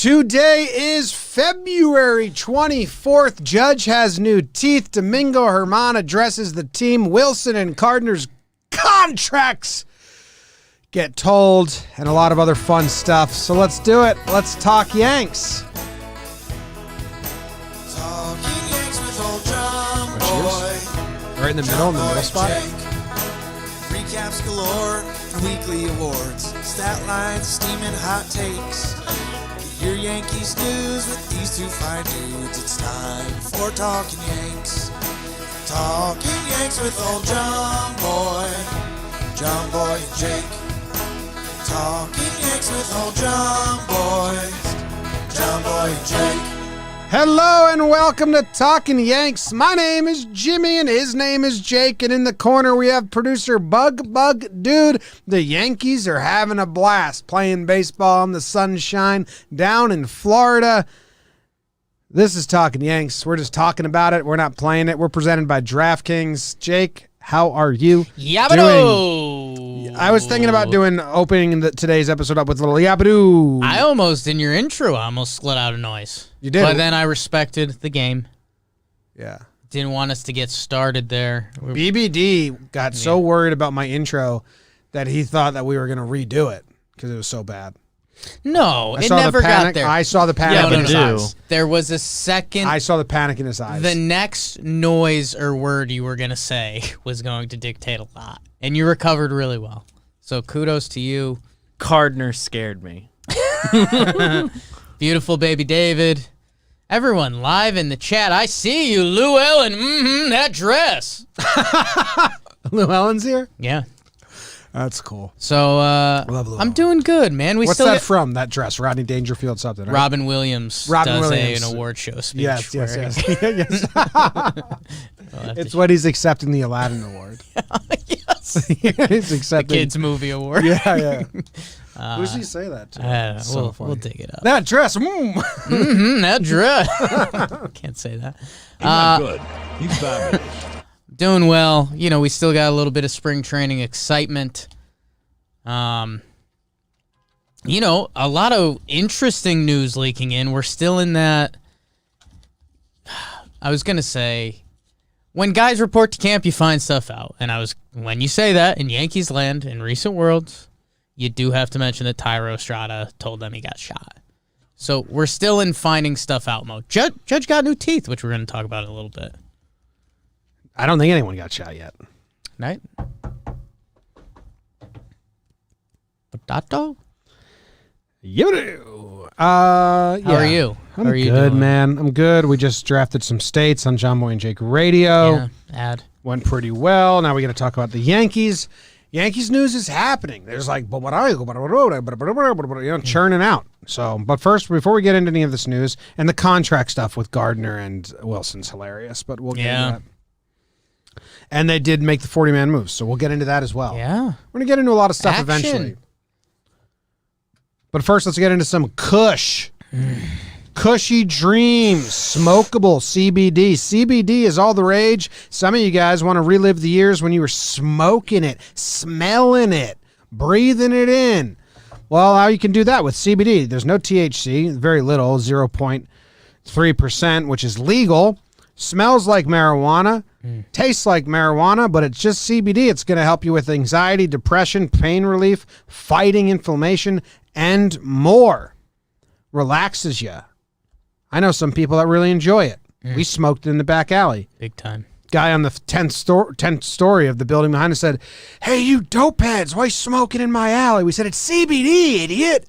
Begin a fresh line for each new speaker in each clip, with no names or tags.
Today is February 24th. Judge has new teeth. Domingo Germán addresses the team. Wilson and Gardner's contracts get told, and a lot of other fun stuff. So let's do it. Let's talk Yanks.
Talking Yanks with old JOMBOY.
Right in the middle spot.
Recaps galore, weekly awards, stat lines, steaming hot takes. Your Yankees news with these two fine dudes. It's time for Talkin' Yanks. Talking Yanks with old JOMBOY and Jake. Talking Yanks with old JOMBOY and Jake.
Hello and welcome to Talkin' Yanks. My name is Jimmy and his name is Jake. And in the corner we have producer Bug Dude. The Yankees are having a blast playing baseball in the sunshine down in Florida. This is Talkin' Yanks. We're just talking about it. We're not playing it. We're presented by DraftKings. Jake, how are you doing? I was thinking about opening today's episode up with a little yabadoo.
I almost let out a noise.
You did?
But then I respected the game.
Yeah.
Didn't want us to get started there.
BBD got so worried about my that he thought that we were going to redo it because it was so bad.
No, it never got there.
I saw the panic in his eyes.
There was a second.
I saw the panic in his eyes.
The next noise or word you were going to say was going to dictate a lot. And you recovered really well. So kudos to you.
Gardner scared me.
Beautiful baby David. Everyone live in the chat. I see you, Lou Ellen. That dress.
Lou Ellen's here?
Yeah.
That's cool.
So I'm doing good, man.
What's that from, that dress? Rodney Dangerfield something, right?
Robin Williams does an award show speech.
Yes. Yes. It's when he's accepting the Aladdin Award.
Yes.
He's accepting
the Kids Movie Award.
Yeah. Who does he say that to?
I don't know. We'll dig it up.
That dress.
That dress. Can't say that.
He's not good. He's fabulous.
Doing well. You know, we still got a little bit of spring training excitement. You know, a lot of interesting news leaking in. We're still in that. I was going to say, when guys report to camp, you find stuff out. And when you say that in Yankees land, in recent worlds, you do have to mention that Tyro Estrada told them he got shot. So we're still in finding stuff out mode. Judge got new teeth, which we're going to talk about in a little bit.
I don't think anyone got shot yet.
Right? Potato?
How
are you?
I'm good, man. I'm good. We just drafted some states on JOMBOY and Jake Radio.
Yeah,
went pretty well. Now we got to talk about the Yankees. Yankees news is happening. There's like, churning out. So, but first, before we get into any of this news, and the contract stuff with Gardner and Wilson's hilarious, but we'll get into that. And they did make the 40-man moves, so we'll get into that as well.
Yeah.
We're going to get into a lot of stuff eventually. But first, let's get into some Kush. Cushy Dreams, smokable CBD. CBD is all the rage. Some of you guys want to relive the years when you were smoking it, smelling it, breathing it in. Well, how you can do that with CBD. There's no THC, very little, 0.3%, which is legal. Smells like marijuana, tastes like marijuana, but it's just CBD. It's going to help you with anxiety, depression, pain relief, fighting inflammation, and more. Relaxes you. I know some people that really enjoy it. We smoked it in the back alley.
Big time.
Guy on the 10th story of the building behind us said, "Hey, you dope heads, why you smoking in my alley?" We said, "It's CBD, idiot."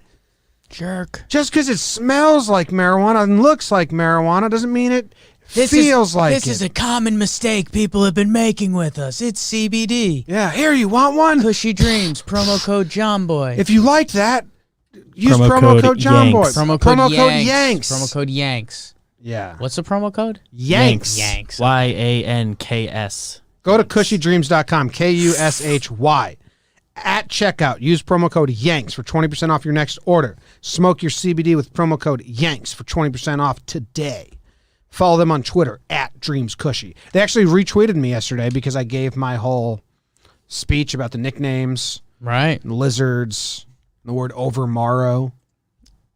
Jerk.
Just because it smells like marijuana and looks like marijuana doesn't mean it feels like it.
This is a common mistake people have been making with us. It's CBD.
Yeah, here, you want one?
Cushy Dreams, promo code JOMBOY.
If you like that, use promo code JOMBOY.
Promo code Yanks. Promo code Yanks.
Yeah.
What's the promo code?
Yanks.
Yanks.
YANKS.
Go to cushydreams.com, KUSHY. At checkout, use promo code Yanks for 20% off your next order. Smoke your CBD with promo code Yanks for 20% off today. Follow them on Twitter, @DreamsCushy. They actually retweeted me yesterday because I gave my whole speech about the nicknames.
Right.
The lizards, the word overmorrow.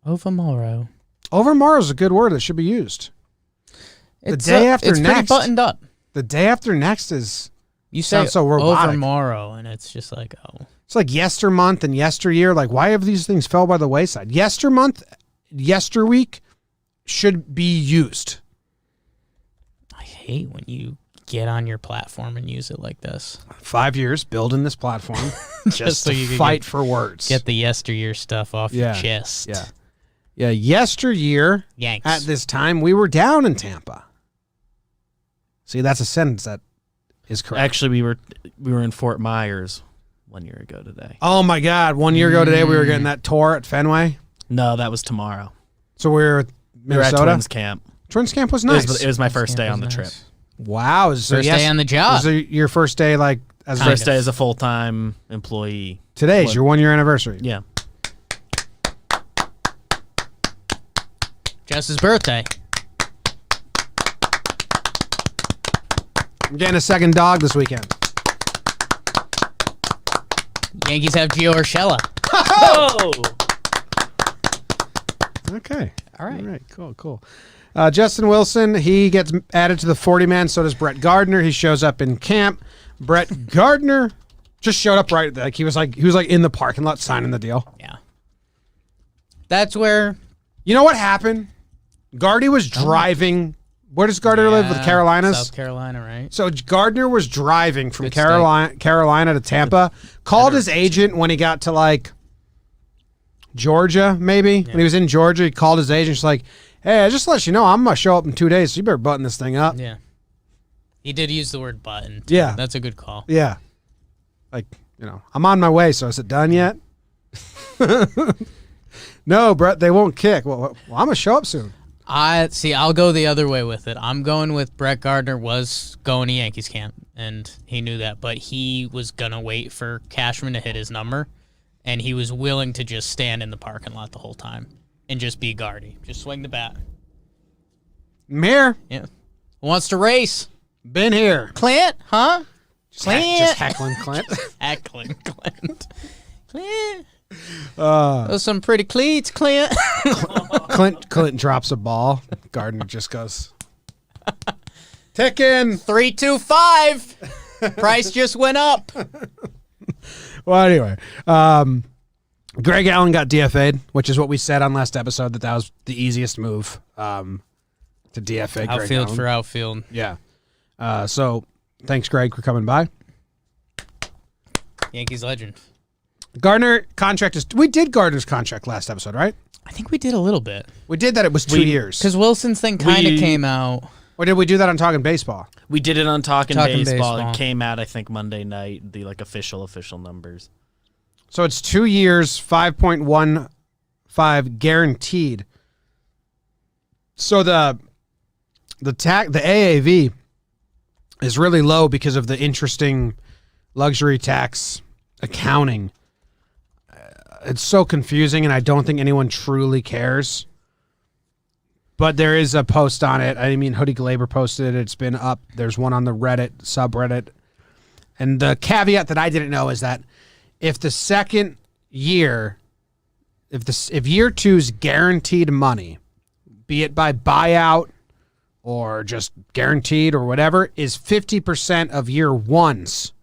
Overmorrow.
Overmorrow is a good word that should be used.
It's
day after
it's
next.
pretty buttoned up.
The day after next is...
You say
sounds so robotic.
overmorrow, and it's just like, oh.
It's like yestermonth and yesteryear. Like, why have these things fell by the wayside? Yestermonth, yesterweek should be used.
I hate when you get on your platform and use it like this.
5 years building this platform just
so
to
you can
fight for words.
Get the yesteryear stuff off your chest.
Yeah. Yeah, yesteryear,
Yanks.
at this time, we were down in Tampa. See, that's a sentence that is correct.
Actually, we were in Fort Myers 1 year ago today.
Oh, my God. 1 year ago today, we were getting that tour at Fenway.
No, that was tomorrow.
So we were at
We were at
Minnesota.
Twins camp.
Twins camp was nice.
It was my first
Camp
day on the
was
trip.
nice.
Wow. So
First day on the job.
Was it your first day, like, as
Kind
First
of.
day as a full-time employee.
today's your 1 year anniversary?
Yeah.
Jess's birthday.
I'm getting a second dog this weekend.
Yankees have Gio Urshela.
Oh!
Okay.
All right.
All right. Cool. Justin Wilson, he gets added to the 40-man. So does Brett Gardner. He shows up in camp. Brett Gardner just showed up right. He was like in the parking lot signing the deal.
Yeah. That's where...
You know what happened? Gardy was driving. Where does Gardner live? With
Yeah,
Carolinas?
South Carolina, right?
So Gardner was driving from
Good
Carolina to Tampa. Called his agent when he got to like Georgia, maybe. When he was in Georgia, he called his agent. She's like, "Hey, I just let you know I'm gonna show up in 2 days. So you better button this thing up."
Yeah. He did use the word button. Too.
Yeah.
That's a good call.
Yeah. Like, I'm on my way. So is it done yet? No, Brett, they won't kick. Well, I'm gonna show up soon.
I'll go the other way with it. I'm going with Brett Gardner was going to Yankees camp, and he knew that, but he was going to wait for Cashman to hit his number, and he was willing to just stand in the parking lot the whole time and just be Gardy. Just swing the bat.
Mayor,
Yeah. Who wants to race?
been here.
Clint, huh? Clint.
Just heckling Clint.
Heckling Clint. Clint. Those some pretty cleats, Clint.
Clint drops a ball. Gardner just goes, ticking.
325. Price just went up.
Well, anyway, Greg Allen got DFA'd, which is what we said on last episode that was the easiest move to DFA. Greg
Outfield
Allen.
for outfield.
Yeah. So thanks, Greg, for coming by.
Yankees legend.
Gardner contract is. We did Gardner's contract last episode, right?
I think we did a little bit.
We did that. It was 2 years.
Because Wilson's thing kind of came out.
Or did we do that on Talking Baseball?
We did it on Talkin'
Talkin'
Baseball.
Baseball.
It came out, I think, Monday night, the official numbers.
So it's 2 years, 5.15 guaranteed. So the AAV is really low because of the interesting luxury tax accounting. It's so confusing, and I don't think anyone truly cares. But there is a post on it. I mean, Hoodie Gleyber posted it. It's been up. There's one on the Reddit subreddit. And the caveat that I didn't know is that if the second year, if year two's guaranteed money, be it by buyout or just guaranteed or whatever, is 50% of year one's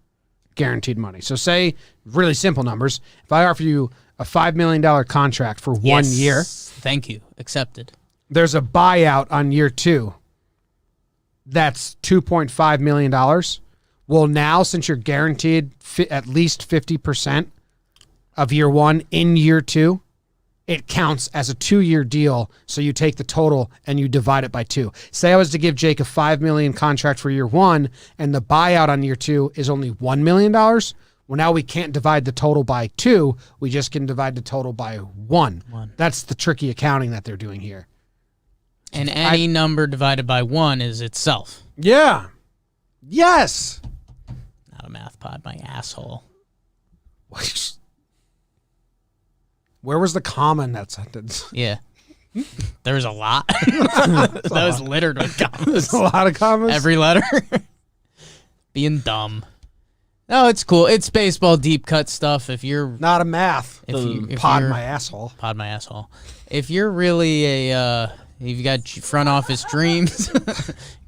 guaranteed money. So say, really simple numbers, if I offer you a $5 million contract for 1 year,
Thank you. Accepted.
there's a buyout on year two. That's $2.5 million. Well, now, since you're guaranteed at least 50% of year one in year two, it counts as a 2-year deal. So you take the total and you divide it by 2. Say I was to give Jake a $5 million contract for year one and the buyout on year two is only $1 million. Well, now we can't divide the total by 2. We just can divide the total by 1. That's the tricky accounting that they're doing here.
And any number divided by 1 is itself.
Yeah. Yes.
Not a math pod, my asshole.
Where was the comma in that sentence?
Yeah. There's a lot. That was littered with commas.
There's a lot of commas.
Every letter. Being dumb. No, it's cool. It's baseball deep cut stuff. If you're
Not a math.
if
Pod
you're-
my asshole.
pod my asshole. If you're really if you got front office dreams,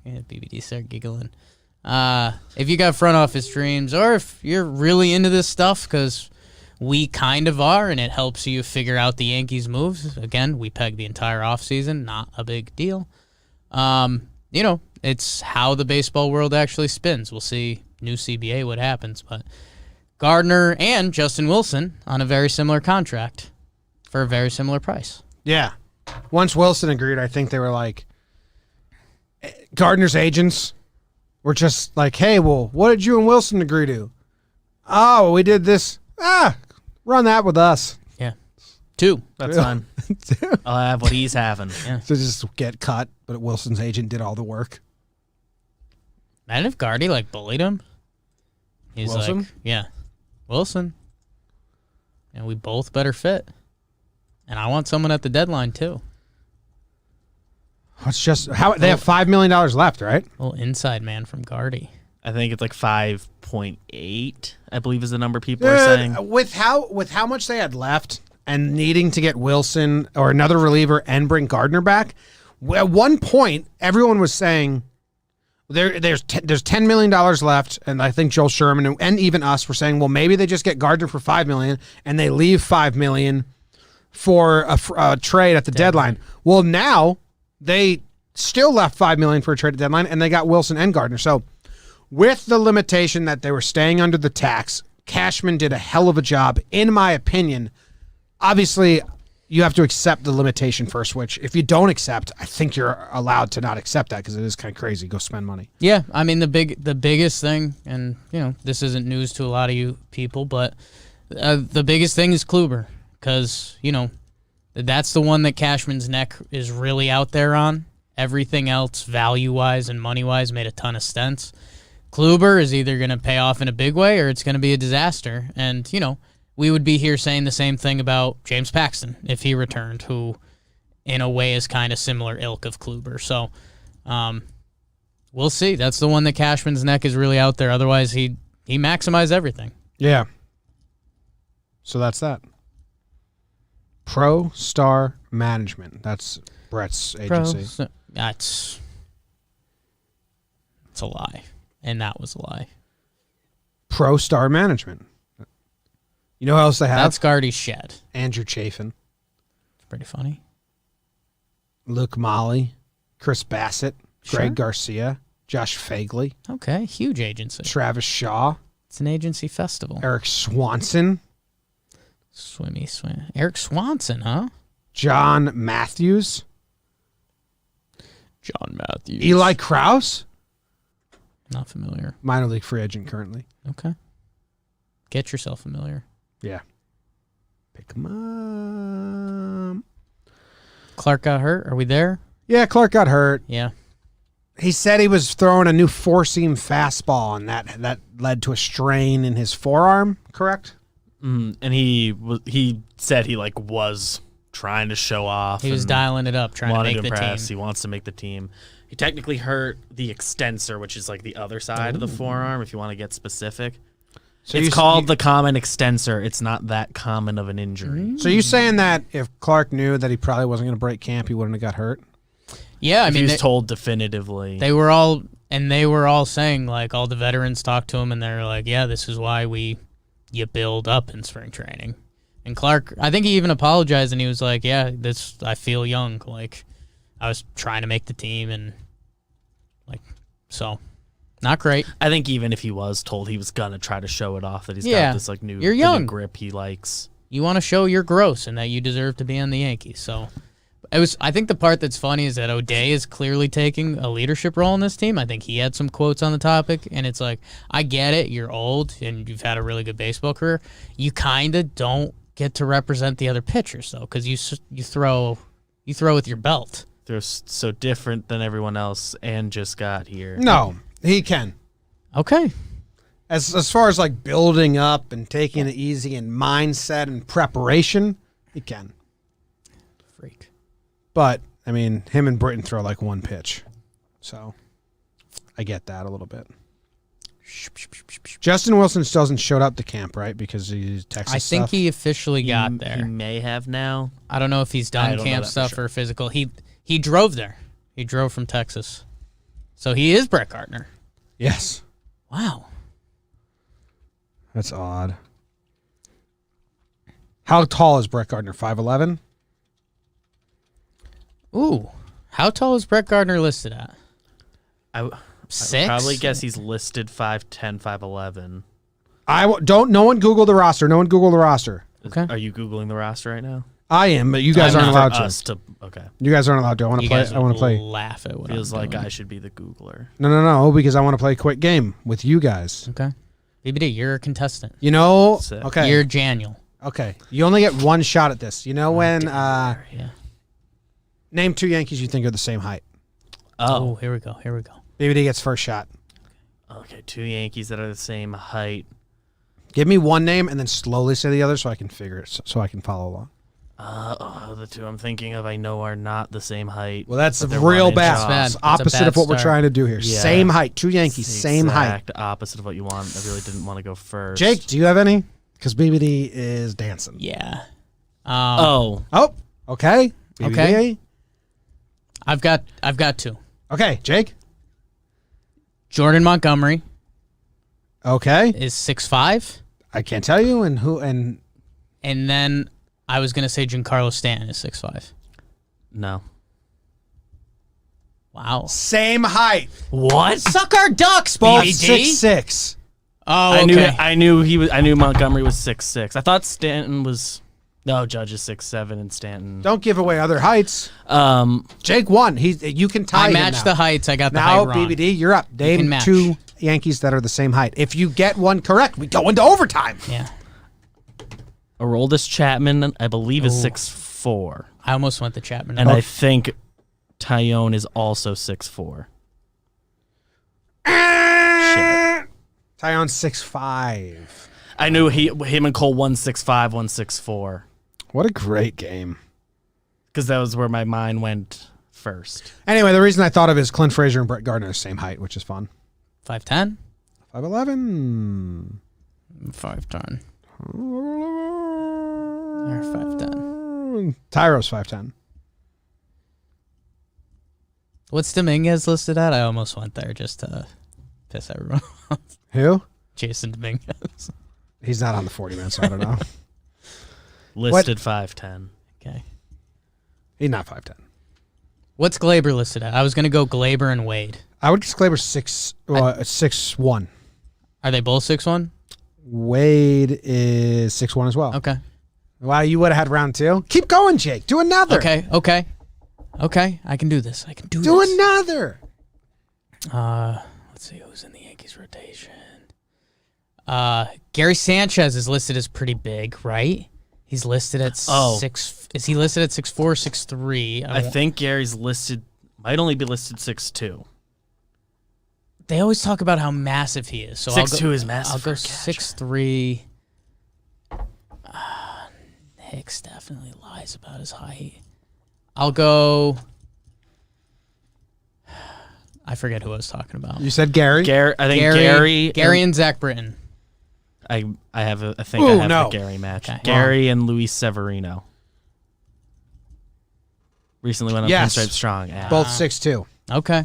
yeah, BBD start giggling. If you got front office dreams, or if you're really into this stuff, because we kind of are, and it helps you figure out the Yankees' moves. Again, we peg the entire offseason, not a big deal. It's how the baseball world actually spins. We'll see new CBA what happens, but Gardner and Justin Wilson on a very similar contract for a very similar price.
Yeah. Once Wilson agreed, I think they were like, Gardner's agents were just like, hey, well, what did you and Wilson agree to? Oh, we did this. Run that with us.
Yeah. 2.
That's fine. I'll have what he's having.
Yeah.
To just get cut, but Wilson's agent did all the work.
Imagine if Gardy bullied him. He's
Wilson?
like, yeah, Wilson. And we both better fit. And I want someone at the deadline too.
It's just how they have $5 million left, right?
A little inside man from Gardy.
I think it's like 5.8, I believe is the number people are saying.
With how much they had left and needing to get Wilson or another reliever and bring Gardner back, at one point everyone was saying there's $10 million left, and I think Joel Sherman and even us were saying, well, maybe they just get Gardner for $5 million and they leave $5 million for a trade at the deadline. Well, now they still left $5 million for a trade at the deadline, and they got Wilson and Gardner. So with the limitation that they were staying under the tax, Cashman did a hell of a job, in my opinion. Obviously, you have to accept the limitation first, which if you don't accept, I think you're allowed to not accept that because it is kind of crazy. Go spend money.
Yeah, I mean the biggest thing, and this isn't news to a lot of you people, but the biggest thing is Kluber, because that's the one that Cashman's neck is really out there on. Everything else, value-wise and money-wise, made a ton of sense. Kluber is either going to pay off in a big way or it's going to be a disaster. And, we would be here saying the same thing about James Paxton if he returned, who in a way is kind of similar ilk of Kluber. So we'll see. That's the one that Cashman's neck is really out there. Otherwise, he maximized everything.
Yeah. So that's that. Pro Star Management. That's Brett's agency.
It's a lie. And that was a lie.
Pro Star Management. You know who else they have?
That's Gardy's shed.
Andrew Chafin,
It's pretty funny.
Luke Molly, Chris Bassett,
Sure.
Greg Garcia, Josh Fagley,
Okay, huge agency.
Travis Shaw,
It's an agency festival.
Eric Swanson,
Swim. Eric Swanson, huh?
John Matthews,
John Matthews.
Eli Krause,
Not familiar.
minor league free agent currently.
Okay. Get yourself familiar.
Yeah. Pick him up.
Clark got hurt. Are we there?
Yeah, Clark got hurt.
Yeah.
He said he was throwing a new four-seam fastball, and that led to a strain in his forearm, correct?
And he said he was trying to show off.
He was
and
dialing it up, trying to
wanted
make the
impress.
team.
He wants to make the team. He technically hurt the extensor, which is the other side of the forearm, if you want to get specific.
So
It's called the common extensor. It's not that common of an injury.
So you saying that if Clark knew that he probably wasn't going to break camp, he wouldn't have got hurt?
Yeah, I
If he
mean,
was told definitively.
they were all saying, all the veterans talked to him, and they're like, yeah, this is why you build up in spring training. And Clark, I think he even apologized, and he was like, yeah, I feel young. I was trying to make the team, and so not great.
I think even if he was told, he was going to try to show it off that he's
Yeah.
got this new,
You're
the
young.
new grip he likes.
You want to show you're gross and that you deserve to be on the Yankees. So I think the part that's funny is that O'Day is clearly taking a leadership role in this team. I think he had some quotes on the topic, and it's I get it. You're old and you've had a really good baseball career. You kind of don't get to represent the other pitchers though, because you throw with your belt.
They're so different than everyone else and just got here.
No, he can.
Okay.
As far as building up and taking it easy and mindset and preparation, he can.
Freak.
But, I mean, him and Britton throw one pitch. So, I get that a little bit. Justin Wilson still hasn't showed up to camp, right? Because he's Texas
I think
stuff.
he officially got
He
there.
may have now.
I don't know if he's
I
done
don't know
camp
that for
stuff
sure.
or physical. He drove there. He drove from Texas. So he is Brett Gardner.
Yes.
Wow.
That's odd. How tall is Brett Gardner? 5'11"?
Ooh. How tall is Brett Gardner listed at?
I
6?
probably guess he's listed 5'10", 5'11".
No one Google the roster. No one Google the roster.
Okay.
Are you Googling the roster right now?
I am, but you guys
I'm
aren't
not.
allowed
Us
to.
to. Okay.
You guys aren't allowed to. I want to
You
play.
guys
I want to play.
laugh at what
Feels
I'm
like
doing.
I should be the Googler.
No, because I want to play a quick game with you guys.
Okay. BBD, you're a contestant.
You know,
Sick.
okay.
You're Janiel.
Okay. You only get one shot at this. You know when
Yeah.
name 2 Yankees you think are the same height.
Oh, here we go.
BBD gets first shot.
Okay, 2 Yankees that are the same height.
Give me one name and then slowly say the other so I can figure it so I can follow along.
The 2 I'm thinking of I know are not the same height.
Well, that's
but they're
real
one inch
bad.
off.
That's
It's
bad. That's a
opposite
bad
of what we're
start.
trying to do here.
Yeah.
Same height. 2 Yankees,
It's the
same height.
exact opposite of what you want. I really didn't want to go first.
Jake, do you have any? Because BBD is dancing.
Yeah.
Oh,
Oh, okay. BBD.
Okay. I've got 2.
Okay, Jake.
Jordan Montgomery
Okay.
is 6'5",
I can't tell you and who and
and then I was gonna say Giancarlo Stanton is 6'5".
no.
Wow.
same height.
What?
Suck our ducks,
Both
BBD.
6'6".
Oh,
I
okay.
I knew Montgomery was 6'6". I thought Stanton was. No, Judge is 6'7" and Stanton.
Don't give away other heights.
Um,
Jake won. You can tie
I
him
matched
now.
the heights. I got the
Now,
height wrong.
BBD, you're up.
can
Name
match.
2 Yankees that are the same height. If you get one correct, we go into overtime.
Yeah.
Aroldis Chapman, I believe, is
Ooh.
6'4",
I almost went the Chapman.
and I think Tyone is also 6'4".
Tyone's 6'5".
I knew him and Cole 165, 164,
What a great game.
because that was where my mind went first.
Anyway, the reason I thought of is Clint Frazier and Brett Gardner are the same height, which is fun.
5'10".
5'11".
5'10". Or 5'10".
Tyro's 5'10".
What's Dominguez listed at? I almost went there just to piss everyone off.
Who?
Jason Dominguez.
He's not on the 40 man, so I don't know.
Listed 5'10".
Okay.
He's not 5'10".
What's Gleyber listed at? I was going to go Gleyber and Wade.
I would just Gleyber 6'1".
Are they both 6'1"?
Wade is 6'1" as well.
Okay.
Wow, you would have had round 2. Keep going, Jake. Do another.
Okay. I can do this.
Do another.
Let's see who's in the Yankees rotation. Gary Sanchez is listed as pretty big, right? He's listed at 6. Is he listed at 6'4", 6'3"?
I think Gary's might only be listed 6'2".
They always talk about how massive he is. So
6'2" is massive
I'll
for
go
a catcher.
6'3". Hicks definitely lies about his height. I'll go. I forget who I was talking about.
You said Gary.
I think Gary
and Zach Britton.
I think I have
Ooh,
the Gary match.
Okay.
Gary and Luis Severino. Recently went on
Yes.
Pinstripe Strong. Yeah.
Both 6'2".
Okay.
All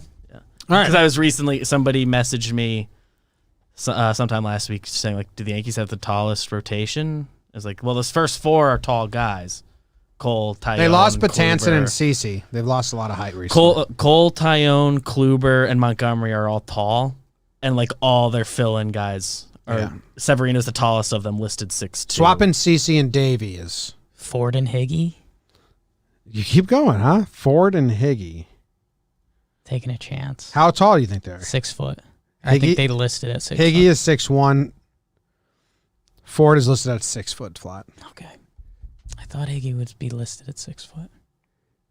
right.
Because I was recently, somebody messaged me sometime last week saying, like, do the Yankees have the tallest rotation? I was like, well, those first 4 are tall guys. Cole, Tyone,
They lost Betances
Kluber.
and Cece. They've lost a lot of height recently.
Cole, Tyone, Kluber, and Montgomery are all tall. And, like, all their fill-in guys are.
Yeah.
Severino's the tallest of them, listed 6'2".
Swapping Cece and Davey is.
Ford and Higgy
You keep going, huh? Ford and Higgy.
taking a chance.
How tall do you think they're?
6 foot. I
Higgy-
think they listed at 6
Higgy
foot.
is 6'1". Ford is listed at 6 foot flat.
Okay. I thought Higgy would be listed at 6 foot.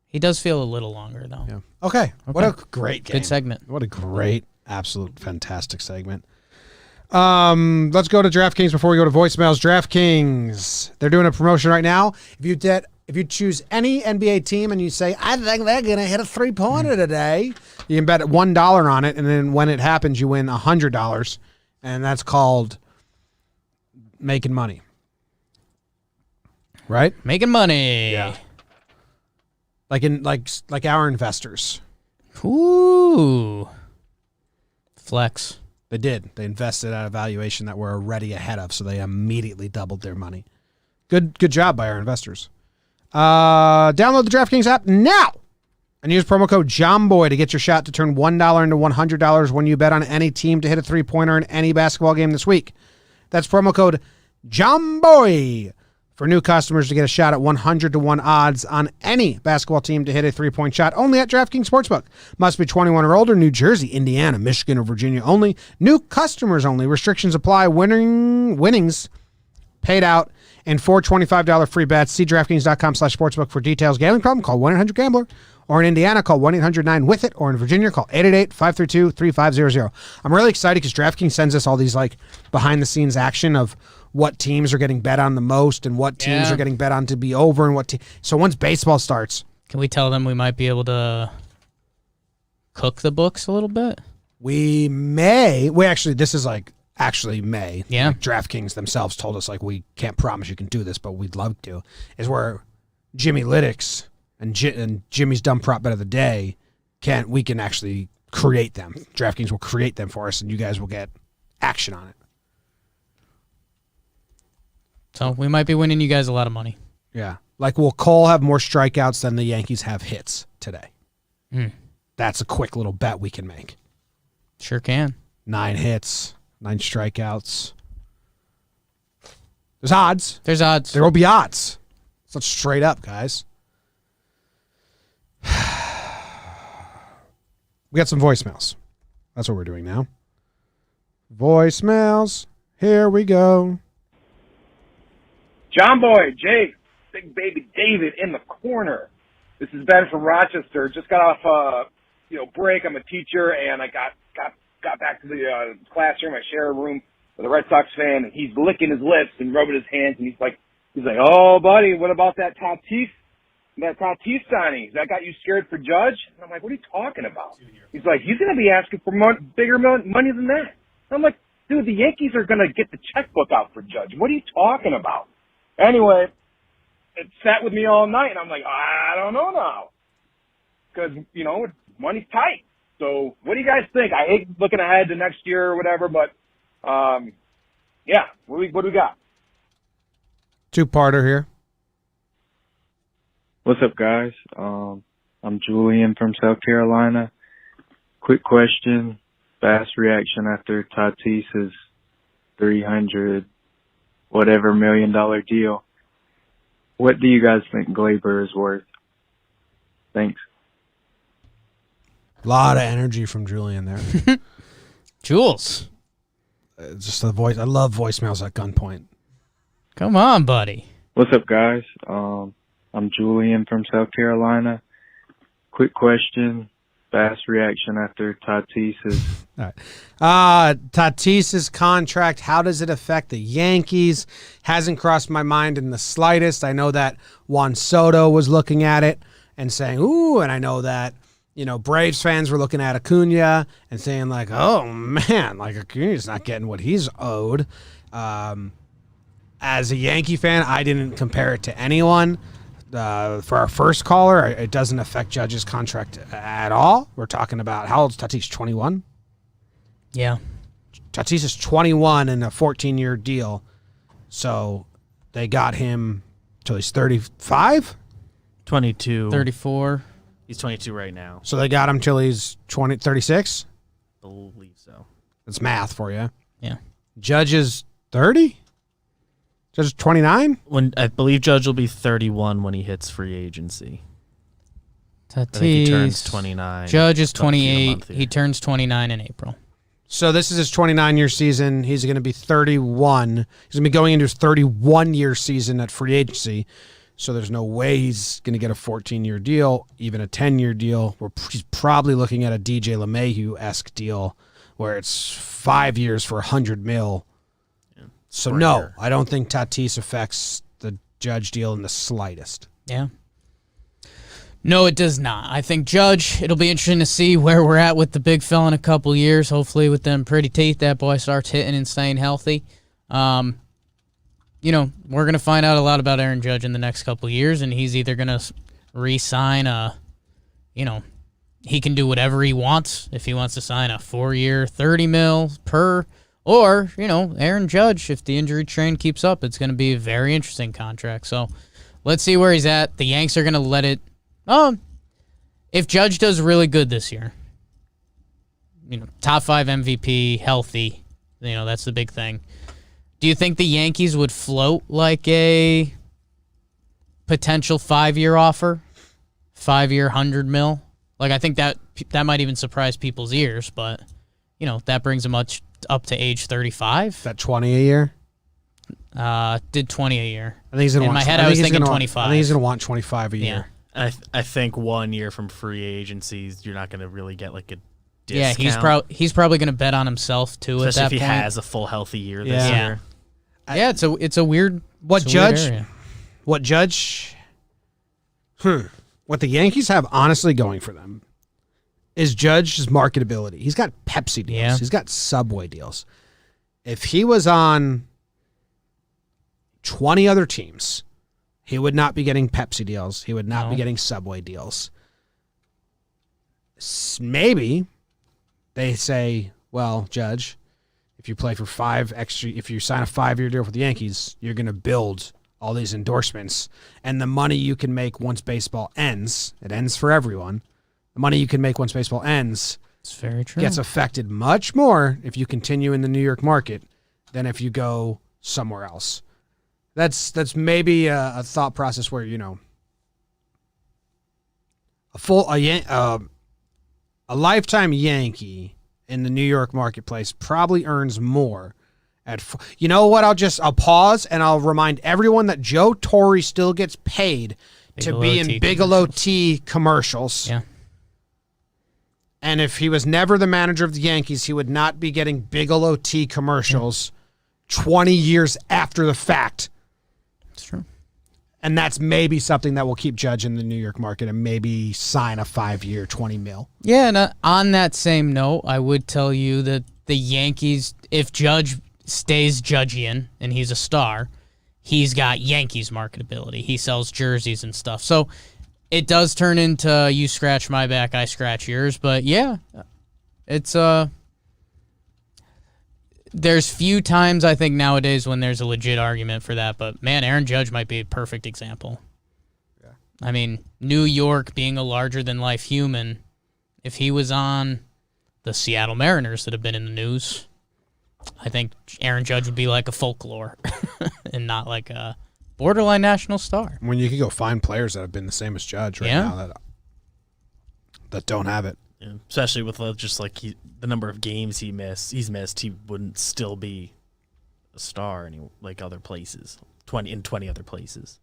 He does feel a little longer though.
Yeah. Okay. What a great game.
Good segment.
What a great, absolute, fantastic segment. Let's go to DraftKings before we go to voicemails. DraftKings, they're doing a promotion right now. If you choose any NBA team and you say, I think they're going to hit a 3-pointer today, you can bet $1 on it, and then when it happens, you win $100. And that's called making money. Right?
Making money.
Yeah. Like our investors.
Ooh. Flex.
They did. They invested at a valuation that we're already ahead of, so they immediately doubled their money. Good job by our investors. Download the DraftKings app now and use promo code JOMBOY to get your shot to turn $1 into $100 when you bet on any team to hit a three-pointer in any basketball game this week. That's promo code JOMBOY for new customers to get a shot at 100-1 odds on any basketball team to hit a three-point shot only at DraftKings Sportsbook. Must be 21 or older. New Jersey, Indiana, Michigan, or Virginia only. New customers only. Restrictions apply. Winnings paid out in $425 free bets. See DraftKings.com/sportsbook for details. Gambling problem? Call 1-800-GAMBLER. Or in Indiana, call 1-800-9-WITH-IT. Or in Virginia, call 888-532-3500. I'm really excited because DraftKings sends us all these like behind-the-scenes action of what teams are getting bet on the most and what teams are getting bet on to be over and what so once baseball starts.
Can we tell them we might be able to cook the books a little bit?
We may. This is like actually may.
Yeah.
Like DraftKings themselves told us like we can't promise you can do this, but we'd love to. Is where Jimmy Lytics and Jimmy's dumb prop bet of the day we can actually create them. DraftKings will create them for us and you guys will get action on it.
So we might be winning you guys a lot of money.
Yeah. Like, will Cole have more strikeouts than the Yankees have hits today? That's a quick little bet we can make.
Sure can.
9 hits, 9 strikeouts. There's odds.
There's odds.
There will be odds. So let's straight up, guys. We got some voicemails. That's what we're doing now. Voicemails. Here we go.
JOMBOY, Jake, Big Baby David in the corner. This is Ben from Rochester. Just got off, break. I'm a teacher, and I got back to the classroom. I share a room with a Red Sox fan, and he's licking his lips and rubbing his hands, and he's like, oh, buddy, what about that Tatis signing? That got you scared for Judge? And I'm like, what are you talking about? He's like, he's going to be asking for bigger money than that. And I'm like, dude, the Yankees are going to get the checkbook out for Judge. What are you talking about? Anyway, it sat with me all night, and I'm like, I don't know now. Because, money's tight. So what do you guys think? I hate looking ahead to next year or whatever, but, what do we got?
Two-parter here.
What's up, guys? I'm Julian from South Carolina. Quick question. Fast reaction after Tatis's $300 whatever $1 million deal. What do you guys think Gleyber is worth? Thanks.
A lot of energy from Julian there.
Jules.
Just the voice. I love voicemails at gunpoint.
Come on, buddy.
What's up, guys? I'm Julian from South Carolina. Quick question. Fast reaction after Tatis's.
All right. Tatis's contract, how does it affect the Yankees? Hasn't crossed my mind in the slightest. I know that Juan Soto was looking at it and saying, ooh, and I know that, Braves fans were looking at Acuna and saying like, oh, man, like Acuna's not getting what he's owed. As a Yankee fan, I didn't compare it to anyone. For our first caller, it doesn't affect Judge's contract at all. We're talking about, how old's Tatis, 21?
Yeah.
Tatis is 21 in a 14-year deal. So they got him till he's 35?
22.
34.
He's 22 right now.
So they got him till he's 36?
I believe so.
That's math for you.
Yeah.
Judge is 30? Judge is 29?
When I believe Judge will be 31 when he hits free agency.
Tatis.
I think he turns 29.
Judge is
It's up to you in a
28.
month here.
He turns 29 in April.
So this is his 29-year season. He's going to be 31. He's going to be going into his 31-year season at free agency. So there's no way he's going to get a 14-year deal, even a 10-year deal. He's probably looking at a DJ LeMahieu-esque deal where it's 5 years for $100 million. So no, I don't think Tatis affects the Judge deal in the slightest.
Yeah. No, it does not. I think Judge, it'll be interesting to see where we're at with the big fella in a couple years. Hopefully with them pretty teeth, that boy starts hitting and staying healthy. We're going to find out a lot about Aaron Judge in the next couple years, and he's either going to re-sign he can do whatever he wants. If he wants to sign a 4-year, $30 million per, or, Aaron Judge, if the injury train keeps up, it's going to be a very interesting contract. So let's see where he's at. The Yanks are going to let it. If Judge does really good this year, top 5 MVP, healthy, that's the big thing. Do you think the Yankees would float like a potential 5-year offer? 5-year, $100 million? Like, I think that might even surprise people's ears, but, that brings him up to age 35.
That 20 a year?
Did 20 a year.
I think he's gonna
In
want,
my head, I was thinking 25.
I think he's going to want 25 a year.
I think 1 year from free agencies, you're not going to really get like a discount.
Yeah, he's probably going to bet on himself too.
Especially
at that
if he
point.
has a full healthy year this year.
It's a weird.
What
it's a weird
Judge?
area.
What Judge? What the Yankees have honestly going for them is Judge's marketability. He's got Pepsi deals.
Yeah.
He's got Subway deals. If he was on 20 other teams, he would not be getting Pepsi deals. He would not be getting Subway deals. Maybe they say, well, Judge, if you play for if you sign a 5-year deal with the Yankees, you're going to build all these endorsements. And the money you can make once baseball ends, it ends for everyone. The money you can make once baseball ends
It's very true.
gets affected much more if you continue in the New York market than if you go somewhere else. That's maybe a thought process where, a lifetime Yankee in the New York marketplace probably earns more I'll pause and I'll remind everyone that Joe Torre still gets paid to be in Bigelow Tea commercials.
Yeah.
And if he was never the manager of the Yankees, he would not be getting Bigelow Tea commercials 20 years after the fact.
It's true.
And that's maybe something that will keep Judge in the New York market and maybe sign a 5-year, $20 million.
Yeah, and on that same note, I would tell you that the Yankees, if Judge stays Judgian and he's a star, he's got Yankees marketability. He sells jerseys and stuff. So it does turn into you scratch my back, I scratch yours. But yeah, it's there's few times I think nowadays when there's a legit argument for that. But man, Aaron Judge might be a perfect example. Yeah. I mean, New York being a larger than life human, if he was on the Seattle Mariners that have been in the news, I think Aaron Judge would be like a folklore and not like a borderline national star.
When you could go find players that have been the same as Judge now that don't have it.
Yeah. Especially with just like the number of games he's missed, he wouldn't still be a star like other places, 20 other places.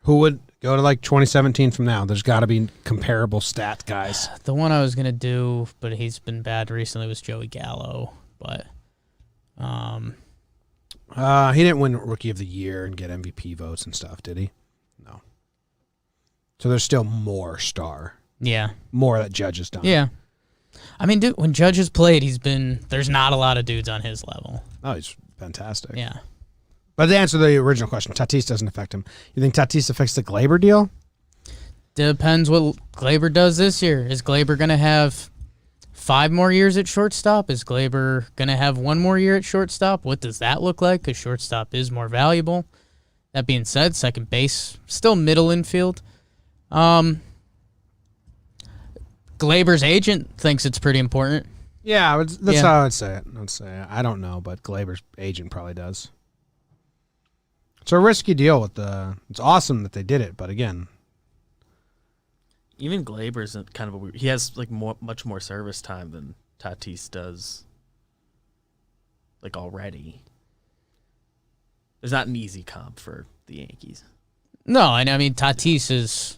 Who would go to like 2017 from now? There's got to be comparable stat guys.
The one I was going to do, but he's been bad recently, was Joey Gallo. But
he didn't win Rookie of the Year and get MVP votes and stuff, did he? No. So there's still more star.
Yeah.
More that Judge has done.
Yeah. I mean, dude, when Judge has played, there's not a lot of dudes on his level.
Oh, he's fantastic.
Yeah.
But to answer the original question, Tatis doesn't affect him. You think Tatis affects the Gleyber deal?
Depends what Gleyber does this year. Is Gleyber going to have 5 more years at shortstop? Is Gleyber going to have 1 more year at shortstop? What does that look like? Because shortstop is more valuable. That being said, second base, still middle infield. Gleyber's agent thinks it's pretty important.
Yeah, that's how I would say it. I don't know, but Gleyber's agent probably does. It's a risky deal it's awesome that they did it, but again,
even Gleyber's kind of a weird. He has like much more service time than Tatis does. Like already, there's not an easy comp for the Yankees.
No, I mean Tatis is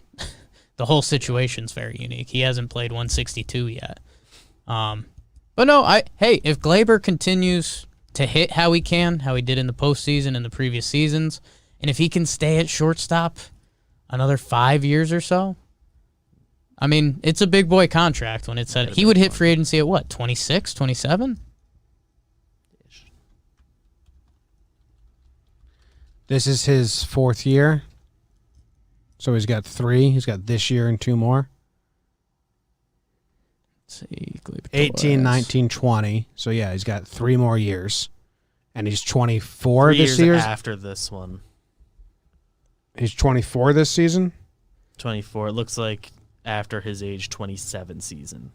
the whole situation's very unique. He hasn't played 162 yet. But no, if Gleyber continues to hit how he did in the postseason and the previous seasons, and if he can stay at shortstop, another 5 years or so. I mean, it's a big boy contract when it said he would hit free agency at what, 26, 27?
This is his 4th year. So he's got 3. He's got this year and 2 more.
Let's see, Gleyber
18,
Torres.
19, 20. So, yeah, he's got 3 more years. And he's 24
3
this
years
year.
after this one.
He's 24 this season.
24. It looks like after his age 27 season.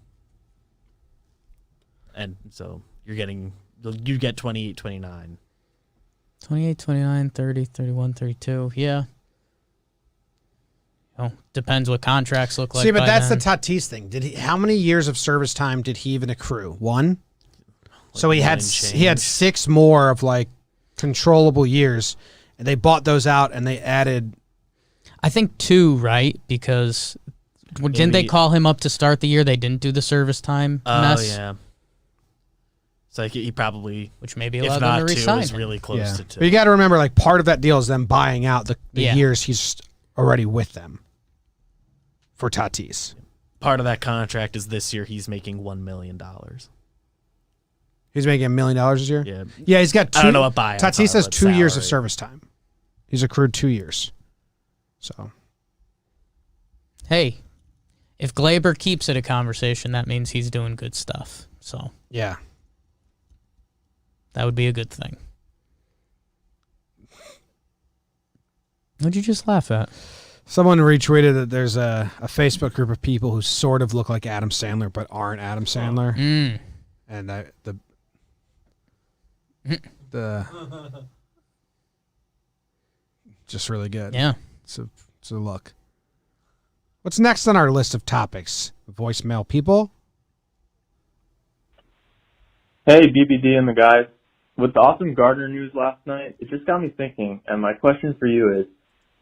And so you get 28, 29.
28, 29, 30, 31, 32. Yeah. Oh, depends what contracts look like.
See, but
by
that's
then.
the Tatis thing. How many years of service time did he even accrue? 1? So he had 6 more of like controllable years, and they bought those out and they added.
I think 2, right? Because didn't they call him up to start the year? They didn't do the service time mess.
Oh yeah. So he probably,
Which maybe
if
allowed
not
them to
2,
resign
is
him.
really close
Yeah.
to 2.
But you got to remember, like part of that deal is them buying out the
Yeah.
years he's already with them for Tatis.
Part of that contract is this year he's making $1 million.
He's making $1 million this year.
Yeah.
Yeah, he's got 2.
I don't know what buyouts
Tatis
are,
has
but
2 years of
salary.
service time. He's accrued 2 years. So
Hey, if Gleyber keeps it a conversation, that means he's doing good stuff. So
yeah,
that would be a good thing. What'd you just laugh at?
someone retweeted that there's a Facebook group of people who sort of look like Adam Sandler but aren't Adam Sandler, and the just really good.
Yeah.
It's a look. What's next on our list of topics? Voicemail people.
Hey, BBD and the guys. With the awesome Gardner news last night, it just got me thinking, and my question for you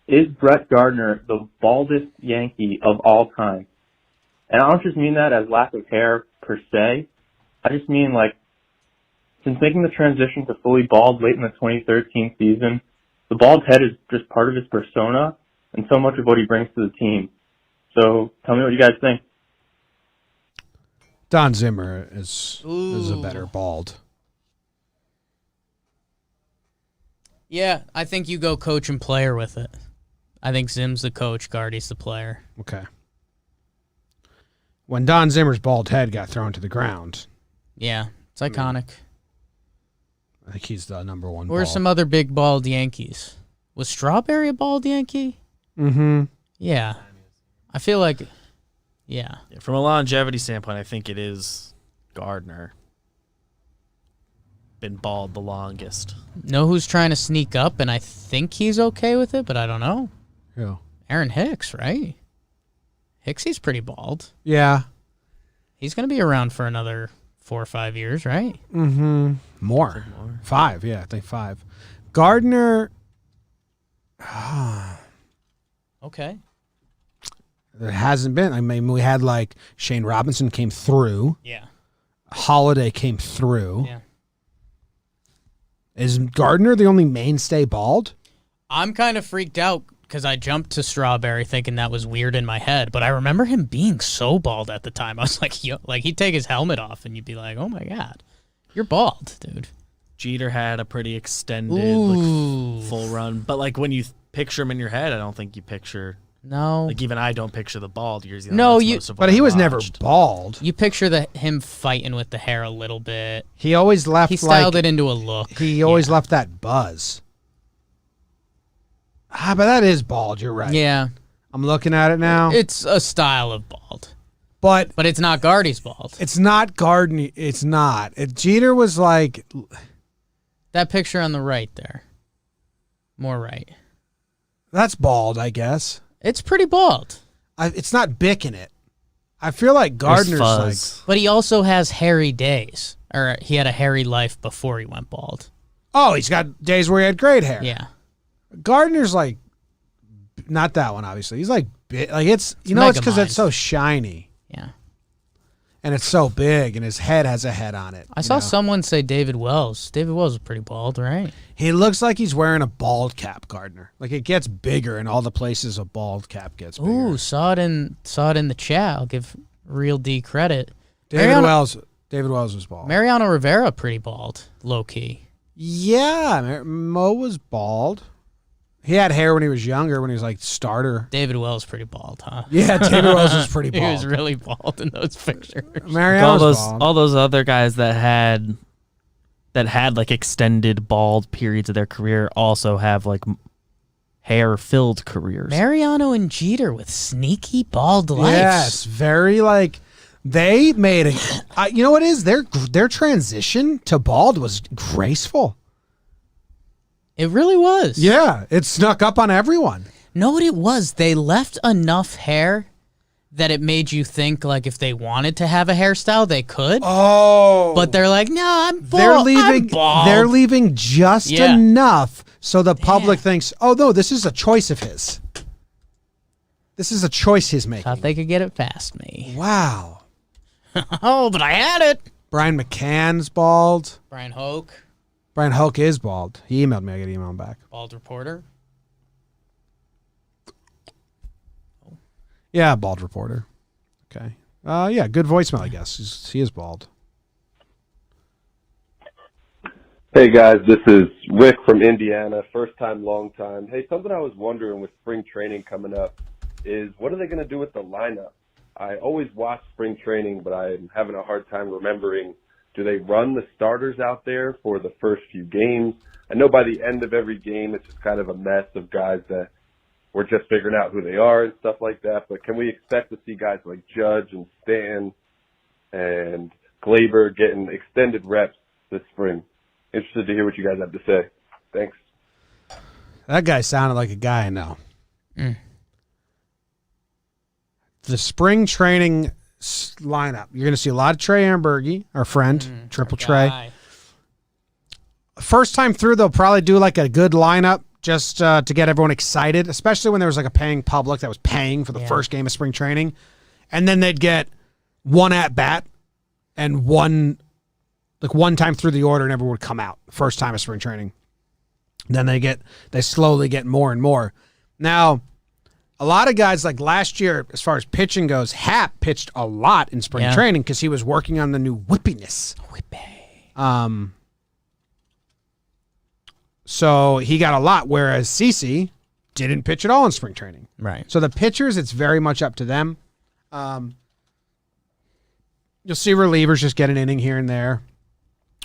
is Brett Gardner the baldest Yankee of all time? And I don't just mean that as lack of hair per se. I just mean, like, since making the transition to fully bald late in the 2013 season, the bald head is just part of his persona and so much of what he brings to the team. So tell me what you guys think.
Don Zimmer is a better bald.
Yeah, I think you go coach and player with it. I think Zim's the coach, Gardy's the player.
Okay. When Don Zimmer's bald head got thrown to the ground,
Yeah, it's iconic.
I think he's the number one.
Who are
bald.
some other big bald Yankees? Was Strawberry a bald Yankee?
Mm-hmm.
Yeah. I feel like, yeah.
From a longevity standpoint, I think it is Gardner. Been bald the longest.
Know who's trying to sneak up, and I think he's okay with it, but I don't know.
Yeah.
Aaron Hicks, right? Hicksy's pretty bald.
Yeah.
He's going to be around for another 4 or 5 years, right?
Mm-hmm. More. 5, yeah, I think 5. Gardner,
Okay.
there hasn't been. I mean, we had like Shane Robinson came through.
Yeah.
Holiday came through.
Yeah.
Is Gardner the only mainstay bald?
I'm kind of freaked out because I jumped to Strawberry thinking that was weird in my head, but I remember him being so bald at the time. I was like, yo, like he'd take his helmet off and you'd be like, oh my God, you're bald, dude.
Jeter had a pretty extended,
Ooh.
like, full run. But, like, when you picture him in your head, I don't think you picture...
No.
Like, even I don't picture the bald years.
No, you-
But he was never bald.
You picture him fighting with the hair a little bit.
He always left
He styled
like
it into a look.
he always left that buzz. But that is bald. You're right.
Yeah.
I'm looking at it now.
It's a style of bald.
But
it's not Gardy's bald.
It's not Gardner. It's not. Jeter was like...
That picture on the right there. More right.
That's bald, I guess.
It's pretty bald.
It's not Bick in it. I feel like Gardner's like...
But he also has hairy days. Or he had a hairy life before he went bald.
Oh, he's got days where he had great hair.
Yeah.
Gardner's like... Not that one, obviously. He's like... Like it's you know, it's because
Megamind.
it's so shiny.
Yeah.
and it's so big, and his head has a head on it.
I saw someone say David Wells. David Wells is pretty bald, right?
He looks like he's wearing a bald cap, Gardner. Like it gets bigger in all the places a bald cap gets bigger.
Ooh, saw it in the chat. I'll give Real D credit.
David Wells was bald.
Mariano Rivera pretty bald, low key.
Yeah, Mo was bald. He had hair when he was younger, when he was like starter.
David Wells pretty bald, huh?
Yeah, David Wells was pretty bald.
He was really bald in those pictures.
Mariano's bald.
All those other guys that had like extended bald periods of their career also have like hair-filled careers.
Mariano and Jeter with sneaky bald lives.
Yes, very like they made a. You know what it is? Their transition to bald was graceful.
It really was.
Yeah, it snuck up on everyone.
Know what it was? They left enough hair that it made you think like if they wanted to have a hairstyle, they could.
Oh,
but they're like, no, I'm bald. I'm bald.
They're leaving just enough so the public thinks, oh no, this is a choice of his. This is a choice he's making.
Thought they could get it past me.
Wow.
Oh, but I had it.
Brian McCann's bald.
Brian Hoke.
Brian Hoke is bald. He emailed me. I got to email him back.
Bald reporter.
Yeah, bald reporter. Okay. Yeah, good voicemail, I guess. He is bald.
Hey, guys. This is Rick from Indiana. First time, long time. Hey, something I was wondering with spring training coming up is what are they going to do with the lineup? I always watch spring training, but I'm having a hard time remembering. Do they run the starters out there for the first few games? I know by the end of every game, it's just kind of a mess of guys that we're just figuring out who they are and stuff like that. But can we expect to see guys like Judge and Stanton and Gleyber getting extended reps this spring? Interested to hear what you guys have to say. Thanks.
That guy sounded like a guy I know. The spring training lineup. You're going to see a lot of Trey Ambergy, our friend, Triple Trey. First time through, they'll probably do like a good lineup just to get everyone excited, especially when there was like a paying public that was paying for the first game of spring training. And then they'd get one at bat and one time through the order and everyone would come out first time of spring training. Then they slowly get more and more. Now, a lot of guys, like last year, as far as pitching goes, Hap pitched a lot in spring training because he was working on the new whippiness. So he got a lot, whereas CeCe didn't pitch at all in spring training.
Right.
So the pitchers, it's very much up to them. You'll see relievers just get an inning here and there.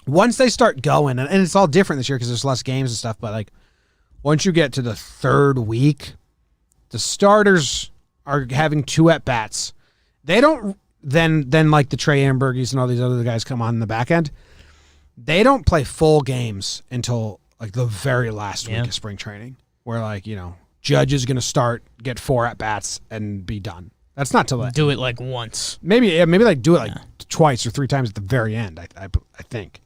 Once they start going, and it's all different this year because there's less games and stuff, but like once you get to the third week, the starters are having 2 at-bats. They don't then like the Trey Ambergys and all these other guys come on in the back end. They don't play full games until like the very last week of spring training, where like, Judge is going to get 4 at-bats and be done. That's not to
do it like once.
Maybe like do it like twice or 3 times at the very end, I think.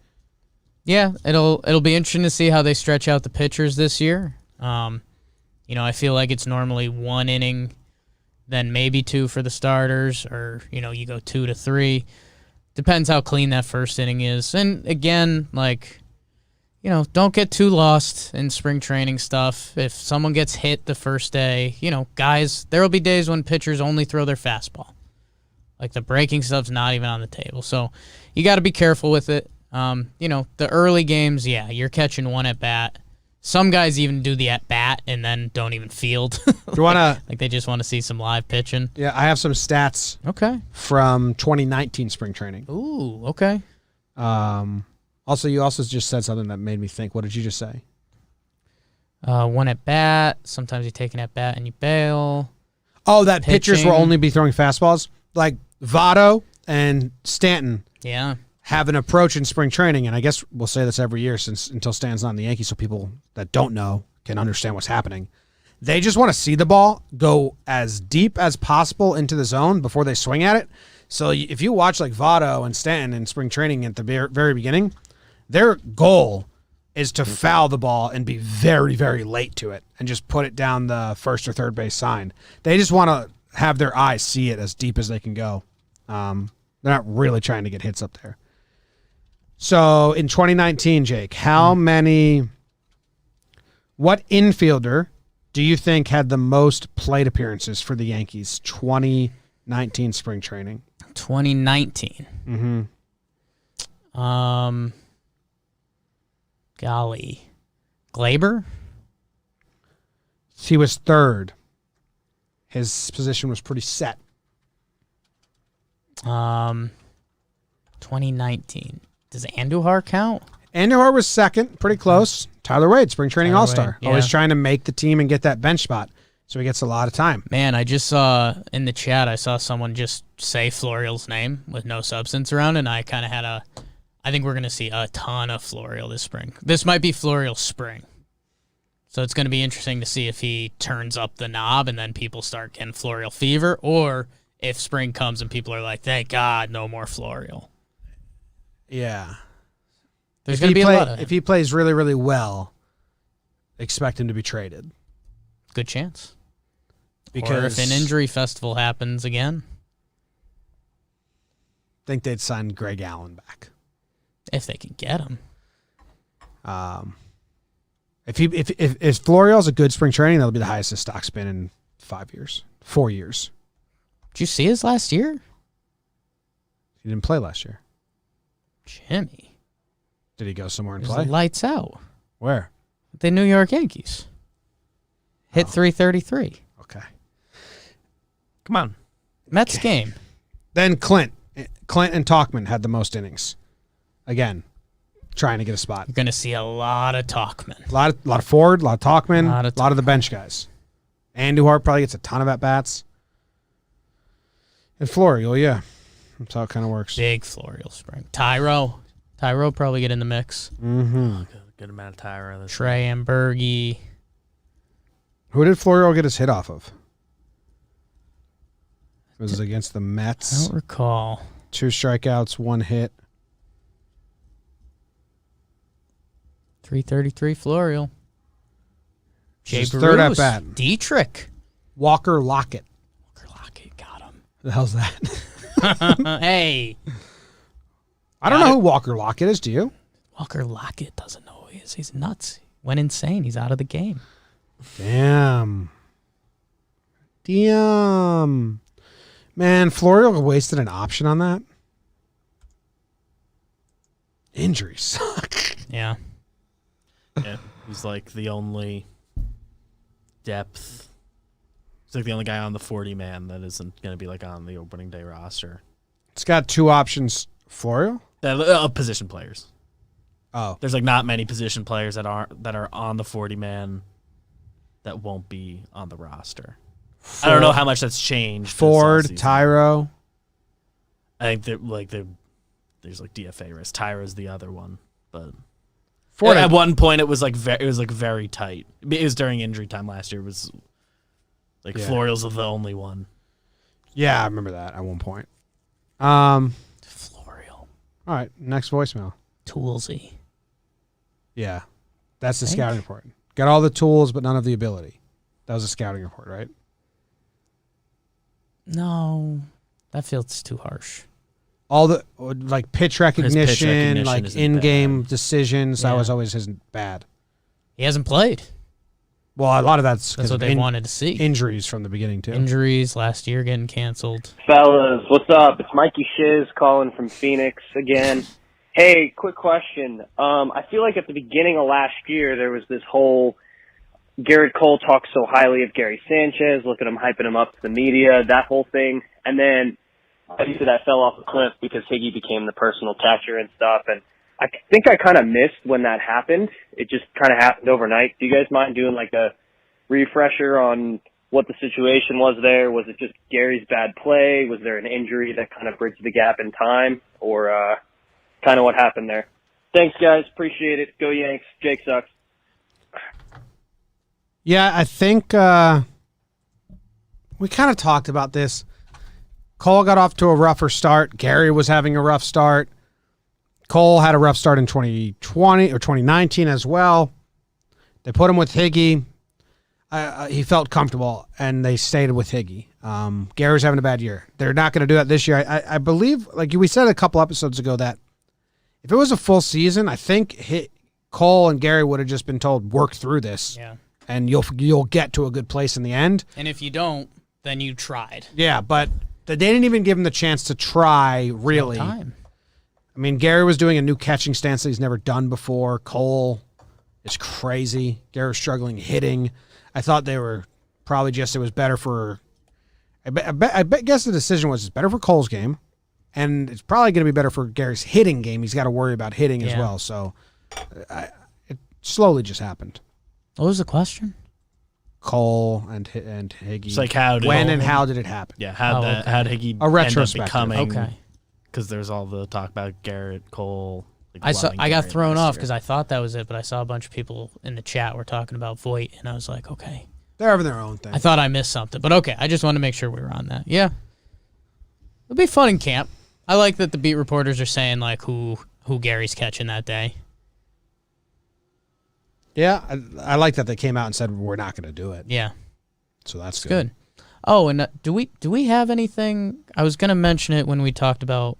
Yeah, it'll be interesting to see how they stretch out the pitchers this year. I feel like it's normally 1 inning, then maybe 2 for the starters, or, you go 2 to 3. Depends how clean that first inning is. And again, like, don't get too lost in spring training stuff. If someone gets hit the first day, guys, there will be days when pitchers only throw their fastball. Like the breaking stuff's not even on the table. So you got to be careful with it. The early games, you're catching 1 at bat. Some guys even do the at-bat and then don't even field.
You wanna
like they just want to see some live pitching.
Yeah, I have some stats from 2019 spring training.
Ooh, okay.
Also, you also just said something that made me think. What did you just say?
1 at-bat. Sometimes you take an at-bat and you bail.
Oh, that pitchers will only be throwing fastballs? Like Votto and Stanton.
Yeah.
Have an approach in spring training, and I guess we'll say this every year until Stan's not in the Yankees, so people that don't know can understand what's happening. They just want to see the ball go as deep as possible into the zone before they swing at it. So if you watch like Votto and Stanton in spring training at the very beginning, their goal is to foul the ball and be very, very late to it and just put it down the first or third base sign. They just want to have their eyes see it as deep as they can go. They're not really trying to get hits up there. So in 2019, Jake, what infielder do you think had the most plate appearances for the Yankees 2019 spring training?
2019.
Mm-hmm.
Golly. Gleyber?
He was third. His position was pretty set.
2019. Does Andujar count?
Andujar was second, pretty close. Tyler Wade, spring training
Tyler
all-star.
Wade, yeah.
Always trying to make the team and get that bench spot, so he gets a lot of time.
Man, I just saw in the chat, I saw someone just say Florial's name with no substance around it, and I kind of had I think we're going to see a ton of Florial this spring. This might be Florial's spring. So it's going to be interesting to see if he turns up the knob and then people start getting Florial fever, or if spring comes and people are like, thank God, no more Florial.
Yeah.
There's going to be a lot of him.
If he plays really, really well, expect him to be traded.
Good chance.
Because
or if an injury festival happens again.
I think they'd sign Greg Allen back.
If they can get him.
If Florial's a good spring training, that'll be the highest his stock's been in 4 years.
Did you see his last year?
He didn't play last year.
Jimmy.
Did he go somewhere and
It was
play?
lights out.
Where?
The New York Yankees. Hit 333.
Okay.
Come on.
Mets game.
Then Clint and Talkman had the most innings. Again, trying to get a spot.
You're going to see a lot of Talkman.
A lot of Ford, a lot of Talkman,
Lot
a
of
lot of the bench guys. Andujar probably gets a ton of at-bats. And Florial, yeah. That's how it kind of works.
Big Florial spring. Tyro probably get in the mix.
Mm-hmm.
Good amount of tire on this.
Trey Ambergi.
Who did Florial get his hit off of? It was against the Mets.
I don't recall.
2 strikeouts, 1 hit.
333 Florial. Jay
His third
Bruce.
at-bat.
Dietrich.
Walker Lockett.
Walker Lockett got him.
The hell's that?
Hey.
I don't know who Walker Lockett is, do you?
Walker Lockett doesn't know who he is. He's nuts. Went insane. He's out of the game.
Damn. Man, Florial wasted an option on that. Injuries suck.
Yeah.
Yeah, he's like the only depth. He's like the only guy on the 40-man that isn't going to be like on the opening day roster.
It's got 2 options. Florial?
Position players.
Oh.
There's like not many position players that are on the 40-man that won't be on the roster. I don't know how much that's changed.
Ford, Tyro.
I think there's like DFA risk. Tyro's the other one, but
Ford
at one point it was like very tight. It was during injury time last year. It was like Florial's the only one.
Yeah, I remember that at one point.
Florial.
All right, next voicemail.
Toolsy.
Yeah, that's the scouting report. Got all the tools, but none of the ability. That was a scouting report, right?
No, that feels too harsh.
All the like pitch recognition, like
isn't
in-game
bad.
decisions.
Yeah.
That was always his bad.
He hasn't played.
Well, a lot of that's
That's what they wanted to see.
Injuries from the beginning too.
Injuries last year getting canceled.
Fellas, what's up? It's Mikey Shiz calling from Phoenix again. Hey, quick question. I feel like at the beginning of last year, there was this whole Garrett Cole talks so highly of Gary Sanchez, look at him hyping him up to the media, that whole thing. And then obviously that fell off a cliff because Higgy became the personal catcher and stuff. And I think I kind of missed when that happened. It just kind of happened overnight. Do you guys mind doing like a refresher on what the situation was there? Was it just Gary's bad play? Was there an injury that kind of bridged the gap in time? Or kind of what happened there? Thanks, guys. Appreciate it. Go Yanks. Jake sucks.
Yeah, I think we kind of talked about this. Cole got off to a rougher start. Gary was having a rough start. Cole had a rough start in 2020 or 2019 as well. They put him with Higgy. he felt comfortable, and they stayed with Higgy. Gary's having a bad year. They're not going to do that this year. I believe, like we said a couple episodes ago, that if it was a full season, I think Cole and Gary would have just been told, work through this, and you'll get to a good place in the end.
And if you don't, then you tried.
Yeah, but they didn't even give him the chance to try, really.
No time.
I mean, Gary was doing a new catching stance that he's never done before. Cole is crazy. Gary was struggling hitting. I thought they were probably just, it was better for, I guess the decision was it's better for Cole's game, and it's probably going to be better for Gary's hitting game. He's got to worry about hitting as well. So it slowly just happened.
What was the question?
Cole and Higgy.
It's like
how did it happen?
Yeah, how did Higgy
a retrospective.
end up becoming?
Okay.
Because there's all the talk about Garrett, Cole. Like
I got thrown off because I thought that was it, but I saw a bunch of people in the chat were talking about Voit, and I was like, okay.
They're having their own thing.
I thought I missed something, but okay. I just wanted to make sure we were on that. Yeah. It'll be fun in camp. I like that the beat reporters are saying like who Gary's catching that day.
Yeah, I like that they came out and said we're not going to do it.
Yeah.
So that's
good. Oh, and do we have anything? I was going to mention it when we talked about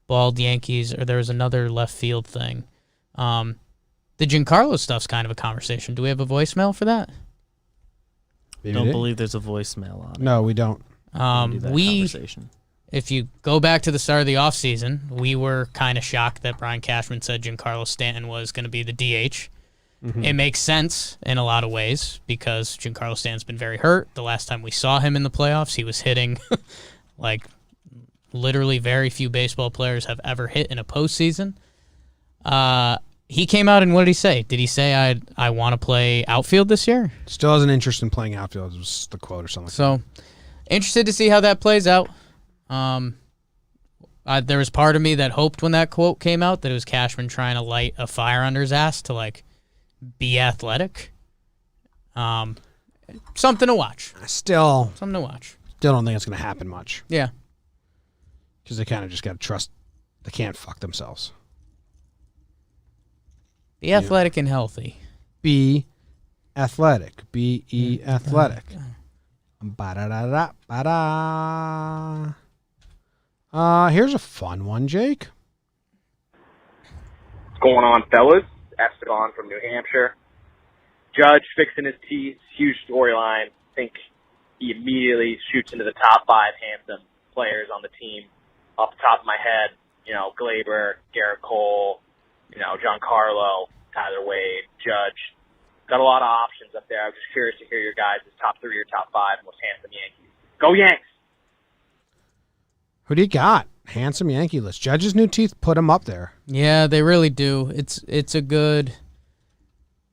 bald Yankees, or there was another left field thing. The Giancarlo stuff's kind of a conversation. Do we have a voicemail for that?
Don't believe there's a voicemail on it.
No, we don't.
If you go back to the start of the offseason, we were kind of shocked that Brian Cashman said Giancarlo Stanton was going to be the DH. Mm-hmm. It makes sense in a lot of ways because Giancarlo Stanton's been very hurt. The last time we saw him in the playoffs, he was hitting like literally very few baseball players have ever hit in a postseason. He came out and what did he say? Did he say I want to play outfield this year?
Still has an interest in playing outfield was the quote or something.
So interested to see how that plays out. There was part of me that hoped when that quote came out that it was Cashman trying to light a fire under his ass to like be athletic. Something to watch.
Something
to watch.
Still don't think it's going to happen much.
Yeah.
Because they kind of just got to trust they can't fuck themselves.
Be athletic and healthy.
Be athletic. Be athletic. Ba-da-da-da, ba-da. Here's a fun one, Jake.
What's going on, fellas? Esteban from New Hampshire. Judge fixing his teeth, huge storyline. I think he immediately shoots into the top 5 handsome players on the team. Off the top of my head, Gleyber, Garrett Cole, Giancarlo, Tyler Wade, Judge. Got a lot of options up there. I was just curious to hear your guys' top 3 or top 5 most handsome Yankees. Go Yanks!
Who do you got? Handsome Yankee list. Judge's new teeth put him up there.
Yeah, they really do. It's a good.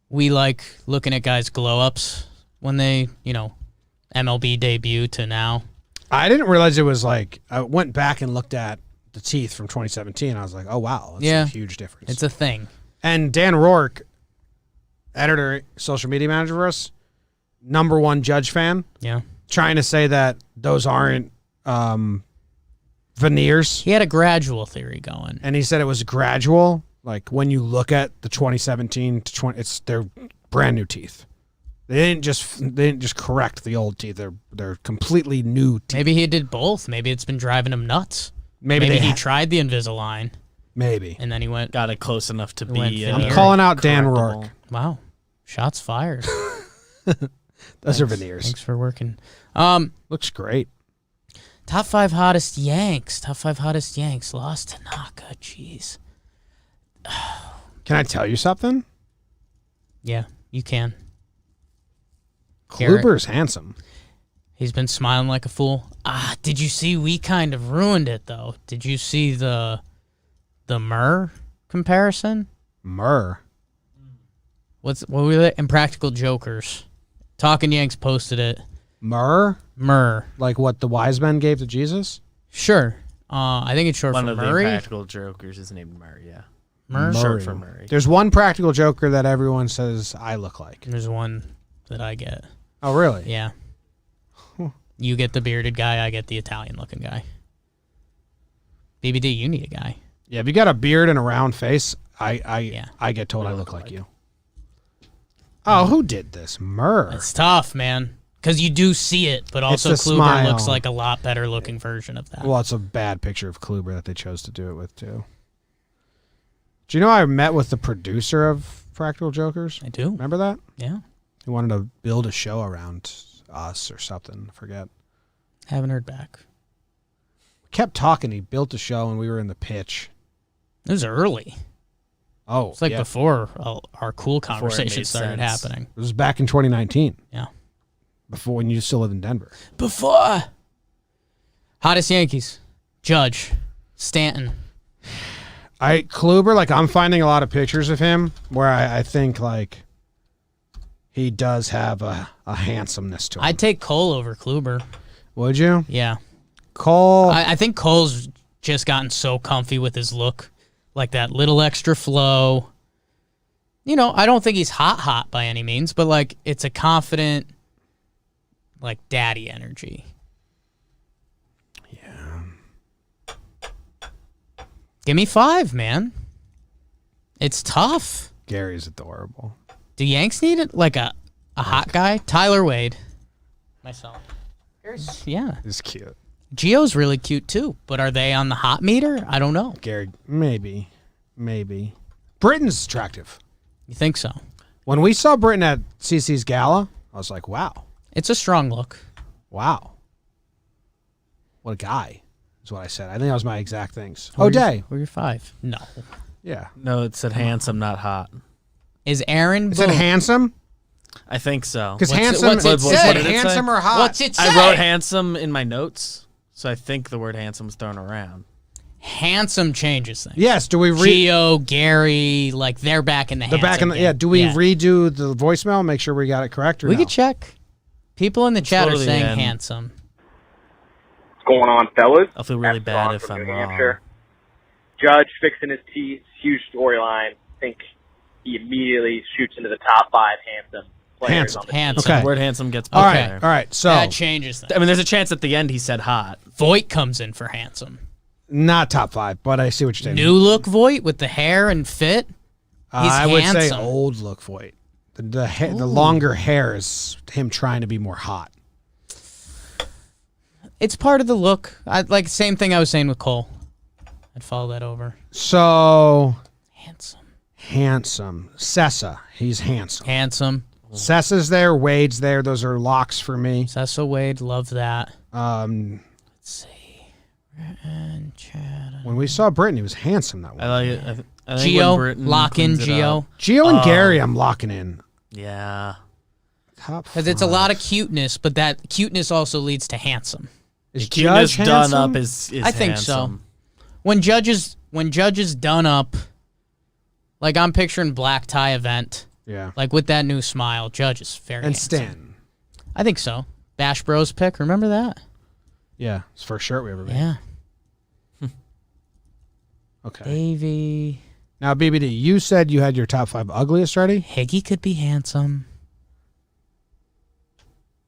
We like looking at guys' glow ups when they, MLB debut to now.
I didn't realize it was like I went back and looked at the teeth from 2017. I was like, oh wow, that's a huge difference.
It's a thing.
And Dan Rourke, editor, social media manager for us, #1 Judge fan.
Yeah,
trying to say that those aren't veneers.
He had a gradual theory going,
and he said it was gradual. Like when you look at the 2017 to 20, they're brand new teeth. They didn't just correct the old teeth. They're completely new teeth.
Maybe he did both. Maybe it's been driving him nuts.
Maybe
he tried the Invisalign.
Maybe.
And then he
got it close enough to be.
I'm calling out Dan Rourke.
Wow, shots fired.
Those are veneers.
Thanks for working.
Looks great.
Top 5 hottest Yanks. Top 5 hottest Yanks. Lost Tanaka. Jeez.
Can I tell you something?
Yeah, you can.
Kluber's handsome.
He's been smiling like a fool. Did you see? We kind of ruined it though. Did you see the Murr comparison?
Murr.
What were they? Impractical Jokers. Talkin' Yanks posted it.
Murr?
Murr.
Like what the wise men gave to Jesus?
Sure. I think it's short for Murray.
One of the Impractical Jokers is named Murray, yeah.
Murray?
Short for Murray.
There's one practical joker that everyone says I look like.
There's one that I get.
Oh, really?
Yeah. You get the bearded guy, I get the Italian-looking guy. BBD, you need a guy.
Yeah, if you got a beard and a round face, I get told I look like you. Oh, who did this? Murr.
It's tough, man. Because you do see it, but also
It's a
Kluber
smile.
looks like a lot better looking version of that.
Well, it's a bad picture of Kluber that they chose to do it with, too. Do you know I met with the producer of Practical Jokers?
I do.
Remember that?
Yeah.
He wanted to build a show around us or something. I forget.
Haven't heard back.
We kept talking. He built a show, and we were in the pitch.
It was early.
Oh,
It's like
yeah.
before our cool
it
conversation
made
started
sense.
happening.
It was back in 2019.
Yeah.
Before, when you still lived in Denver.
Before. Hottest Yankees. Judge. Stanton.
Kluber, like, I'm finding a lot of pictures of him where I think, like, he does have a handsomeness to him.
I'd take Cole over Kluber.
Would you?
Yeah.
Cole.
I think Cole's just gotten so comfy with his look. Like that little extra flow. You know, I don't think he's hot by any means, but, like, it's a confident, like, daddy energy.
Yeah.
Give me 5, man. It's tough.
Gary's adorable.
Do Yanks need it? Like a hot guy? Tyler Wade. Myself. Yeah.
He's cute.
Gio's really cute too, but are they on the hot meter? I don't know.
Gary, maybe. Britton's attractive.
You think so?
When we saw Britton at CC's gala, I was like, wow.
It's a strong look.
Wow. What a guy, is what I said. I think that was my exact things.
Who are your-
O'Day.
Who are your 5? No.
Yeah.
No, it said handsome, not hot.
Is Aaron
Is it
Boone-
handsome?
I think so.
Because
What's it-
handsome,
what's it
is
say?
it
What did it
handsome
say?
or hot?
What's it say?
I wrote handsome in my notes, so I think the word handsome was thrown around.
Handsome changes things.
Yes. Do we
Gio, Gary, like they're back in the
the back in the,
game.
yeah. Do we redo the voicemail? Make sure we got it correct or
We
no?
could check. People in the chat are
Totally
saying
in.
handsome.
What's going on, fellas?
I'll feel really bad if
from
I'm
New
wrong.
Hampshire. Judge fixing his teeth, huge storyline. I think he immediately shoots into the top 5 handsome players
Handsome.
on the team.
Handsome.
Okay.
The word handsome gets
All
put
right.
there.
All right. So
That changes things.
I mean, there's a chance at the end he said hot.
Voight comes in for handsome.
not top 5, but I see what you're saying.
New look Voight with the hair and fit. He's
I would say
handsome.
old look Voight. The longer hair is him trying to be more hot.
It's part of the look. Like same thing I was saying with Cole. I'd follow that over.
So
Handsome.
Sessa, he's handsome.
Handsome.
Sessa's there. Wade's there. Those are locks for me.
Sessa Wade, love that.
Let's
see. And Chad.
When we saw Britton, he was handsome that one.
I like it. I think
Gio,
when Britton
lock in
cleans it
Gio.
up-
Gio and
Oh.
Gary, I'm locking in.
Yeah.
Top
Because it's a lot of cuteness, but that cuteness also leads to handsome.
Is
Cuteness
Judge
done
handsome?
up is
I think so.
handsome.
When Judge is done up, like I'm picturing black tie event,
Yeah.
like with that new smile, Judge is very
And
handsome.
Stanton.
I think so. Bash Bros pick, remember that?
Yeah. It's the first shirt we ever made.
Yeah.
Okay.
Davey.
Now, BBD, you said you had your top 5 ugliest ready.
Higgy could be handsome.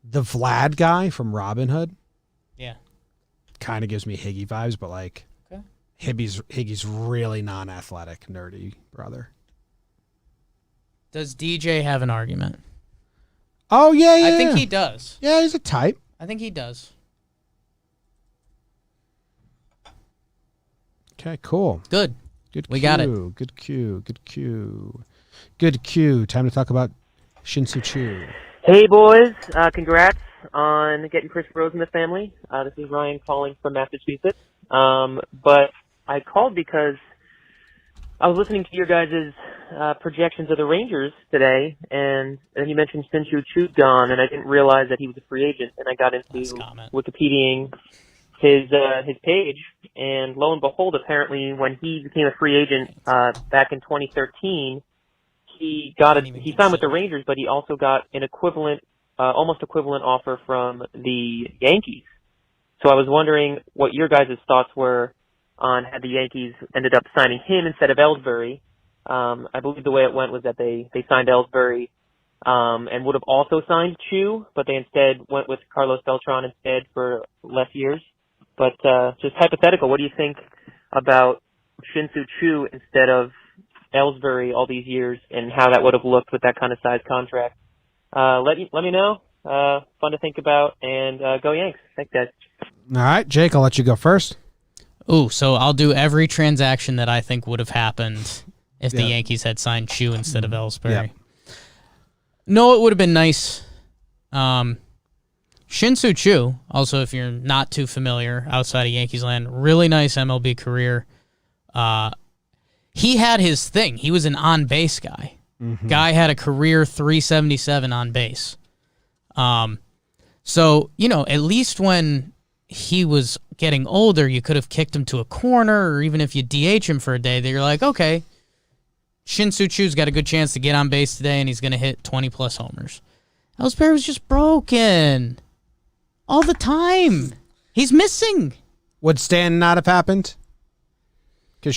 The Vlad guy from Robin Hood
Yeah.
kind of gives me Higgy vibes, but like
Okay.
Higgy's really non-athletic, nerdy brother.
Does DJ have an argument?
Oh, yeah.
I think he does.
Yeah, he's a type.
I think he does.
Okay, cool.
Good.
Good.
We got it.
Good cue. Good cue. Good cue. Time to talk about Shin-Soo Choo.
Hey, boys. Congrats on getting Chris Rose in the family. This is Ryan calling from Massachusetts. But I called because I was listening to your guys' projections of the Rangers today, and you mentioned Shin-Soo Choo gone, and I didn't realize that he was a free agent, and I got into Wikipediaing his page, and lo and behold, apparently when he became a free agent back in 2013, he signed with the Rangers, but he also got an equivalent, almost equivalent offer from the Yankees. So I was wondering what your guys' thoughts were on had the Yankees ended up signing him instead of Ellsbury. I believe the way it went was that they signed Ellsbury and would have also signed Chu, but they instead went with Carlos Beltran instead for less years. But just hypothetical, what do you think about Shin-Soo Choo instead of Ellsbury all these years and how that would have looked with that kind of size contract. Let me know. Fun to think about, and go Yanks. Thanks, guys.
All right, Jake, I'll let you go first.
Ooh, so I'll do every transaction that I think would have happened if the Yankees had signed Chu instead of Ellsbury.
Yeah.
No, it would have been nice. Shin-Soo Choo, also if you're not too familiar outside of Yankees land, really nice MLB career. He had his thing. He was an on-base guy.
Mm-hmm.
Guy had a career 377 on base. So, at least when he was getting older, you could have kicked him to a corner, or even if you DH him for a day, you're like, okay, Shin-Soo Choo's got a good chance to get on base today, and he's going to hit 20-plus homers. Ellsbury was just broken all the time. He's missing.
Would Stanton not have happened? Because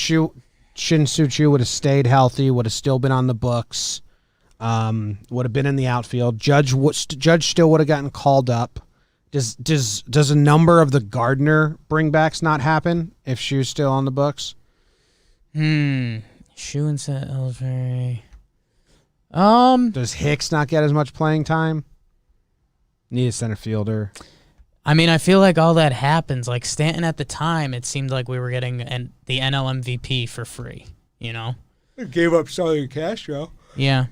Shin-Soo Choo would have stayed healthy, would have still been on the books, would have been in the outfield. Judge still would have gotten called up. Does a number of the Gardner bringbacks not happen if Shu's still on the books?
Shu and Ellsbury.
Does Hicks not get as much playing time? Need a center fielder.
I mean, I feel like all that happens. Like Stanton at the time, it seemed like we were getting the NL MVP for free,
They gave up Southern Castro.
Yeah.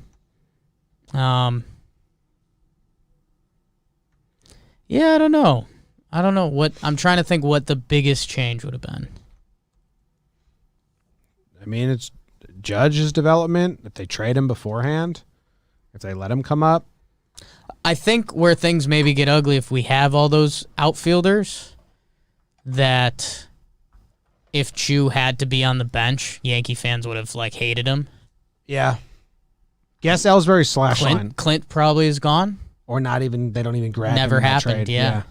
Yeah, I don't know. I'm trying to think what the biggest change would have been.
I mean, it's Judge's development. If they trade him beforehand, if they let him come up.
I think where things maybe get ugly if we have all those outfielders, that if Chu had to be on the bench, Yankee fans would have hated him.
Yeah. Guess Ellsbury slash line.
Clint probably is gone.
Or not even, they don't even grab
Never
him in that
happened,
trade.
yeah.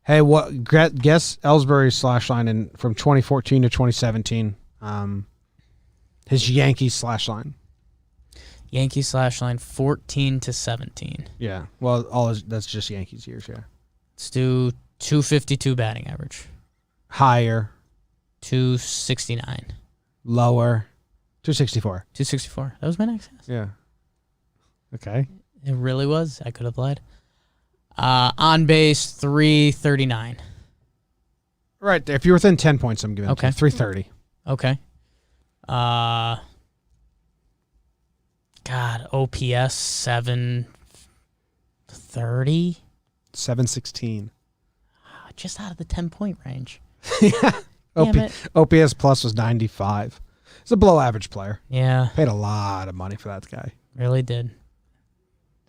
Hey, guess Ellsbury's slash line from 2014 to 2017. His Yankees slash line.
Yankees slash line 14 to 17.
Yeah. Well, that's just Yankees years, yeah.
Let's do 252 batting average.
Higher.
269.
Lower. 264.
264. That was my next guess.
Yeah. Okay.
It really was. I could have lied. On base, 339.
Right. If you're within 10 points, I'm giving it to you. 330.
Okay. God, OPS 730.
716.
Just out of the 10-point range.
Yeah.
Damn it.
OPS plus was 95. He's a below average player.
Yeah.
Paid a lot of money for that guy.
Really did.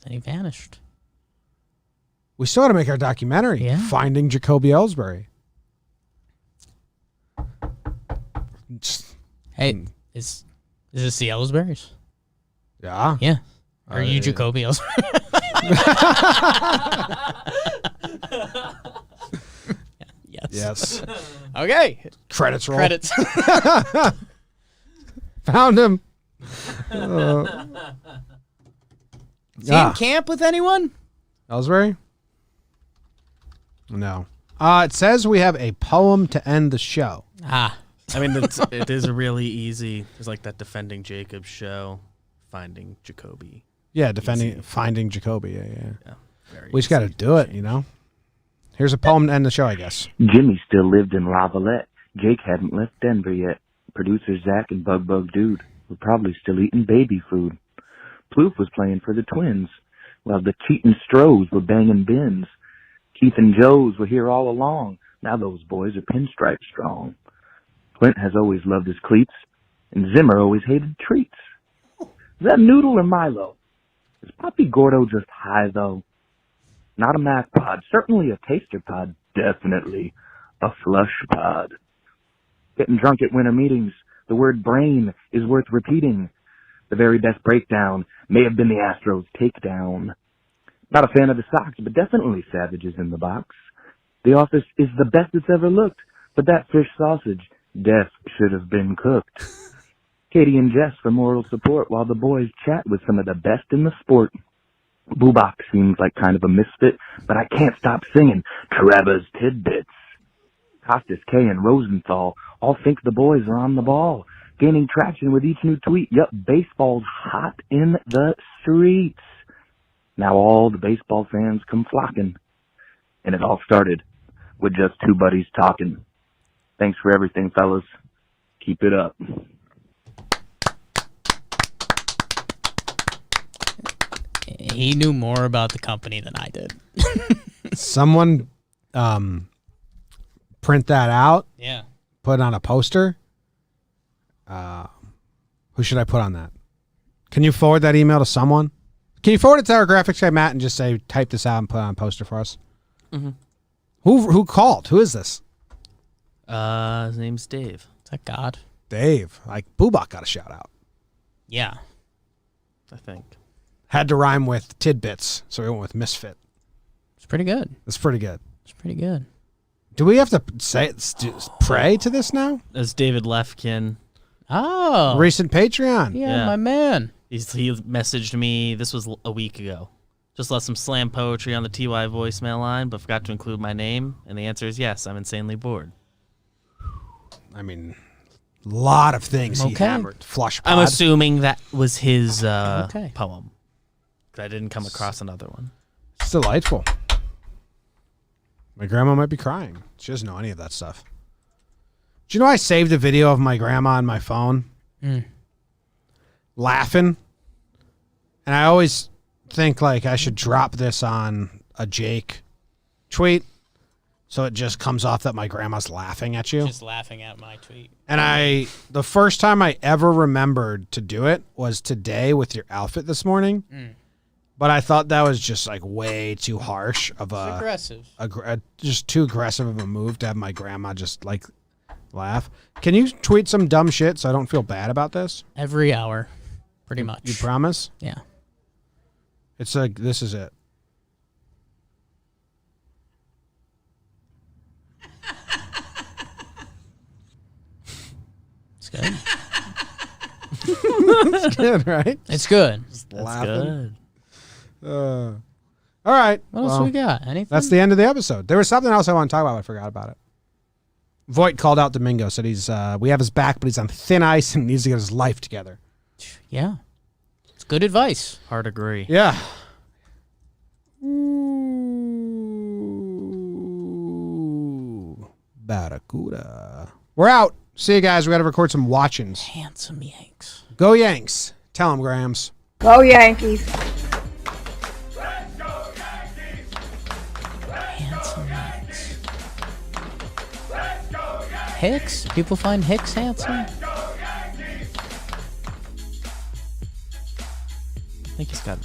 Then he vanished.
We still got to make our documentary.
Yeah.
Finding Jacoby Ellsbury.
Hey, is this the Ellsbury's?
Yeah.
Yeah. Are you Jacoby Ellsbury?
Yes.
Okay.
Credits roll.
Credits.
Found him.
Is he in camp with anyone?
Ellsbury? No. It says we have a poem to end the show.
Ah.
I mean, it is really easy. There's that defending Jacob show, finding Jacoby.
Yeah, finding Jacoby. Yeah. We just got to do it, Here's a poem to end the show, I guess.
Jimmy still lived in Lavalette. Jake hadn't left Denver yet. Producer Zach and Bug Dude were probably still eating baby food. Plouffe was playing for the Twins, while the cheating Strohs were banging bins. Keith and Joes were here all along. Now those boys are pinstripe strong. Clint has always loved his cleats, and Zimmer always hated treats. Is that Noodle or Milo? Is Poppy Gordo just high, though? Not a math pod, certainly a taster pod, definitely a flush pod. Getting drunk at winter meetings, the word brain is worth repeating. The very best breakdown may have been the Astros takedown. Not a fan of the Sox, but definitely Savages in the box. The Office is the best it's ever looked, but that fish sausage, death should have been cooked. Katie and Jess for moral support while the boys chat with some of the best in the sport. Bubak seems like kind of a misfit, but I can't stop singing Trevor's Tidbits. Costas, K, and Rosenthal all think the boys are on the ball. gaining traction with each new tweet. Yup, baseball's hot in the streets. Now all the baseball fans come flocking. And it all started with just two buddies talking. Thanks for everything, fellas. Keep it up.
He knew more about the company than I did.
Someone print that out.
Yeah.
Put it on a poster. Who should I put on that? Can you forward that email to someone? Can you forward it to our graphics guy, Matt, and just say, type this out and put it on a poster for us?
Mm-hmm.
Who called? Who is this?
His name's Dave.
Is that God?
Dave. Like, Boobach got a shout out.
Yeah.
I think.
Had to rhyme with tidbits, so we went with misfit.
It's pretty good.
It's pretty good.
It's pretty good.
Do we have to pray to this now?
That's David Lefkin.
Oh.
Recent Patreon.
Yeah, my man.
He messaged me, this was a week ago. Just left some slam poetry on the TY voicemail line, but forgot to include my name. And the answer is yes, I'm insanely bored.
I mean, a lot of things he
Okay.
hammered. Flush pod.
I'm assuming that was his
Okay.
poem. 'Cause I didn't come across another one.
It's delightful. My grandma might be crying. She doesn't know any of that stuff. Do you know I saved a video of my grandma on my phone? Laughing. And I always think like I should drop this on a Jake tweet so it just comes off that my grandma's laughing at you.
Just laughing at my tweet.
And the first time I ever remembered to do it was today with your outfit this morning. But I thought that was just like way too harsh of
It's aggressive.
just too aggressive of a move to have my grandma just like laugh. Can you tweet some dumb shit so I don't feel bad about this?
Every hour, pretty much.
You promise?
Yeah.
It's like, this is it.
It's good.
It's good, right?
It's good.
That's
laughing.
good.
All right.
What else we got? Anything?
That's the end of the episode. There was something else I want to talk about, but I forgot about it. Voight called out Domingo, said we have his back, but he's on thin ice and needs to get his life together.
Yeah. It's good advice.
Hard agree.
Yeah. Barracuda. We're out. See you guys. We got to record some watchings.
Handsome Yanks.
Go Yanks. Tell them, Grams.
Go Yankees.
Handsome Yanks. Hicks? People find Hicks handsome?
I think he's got a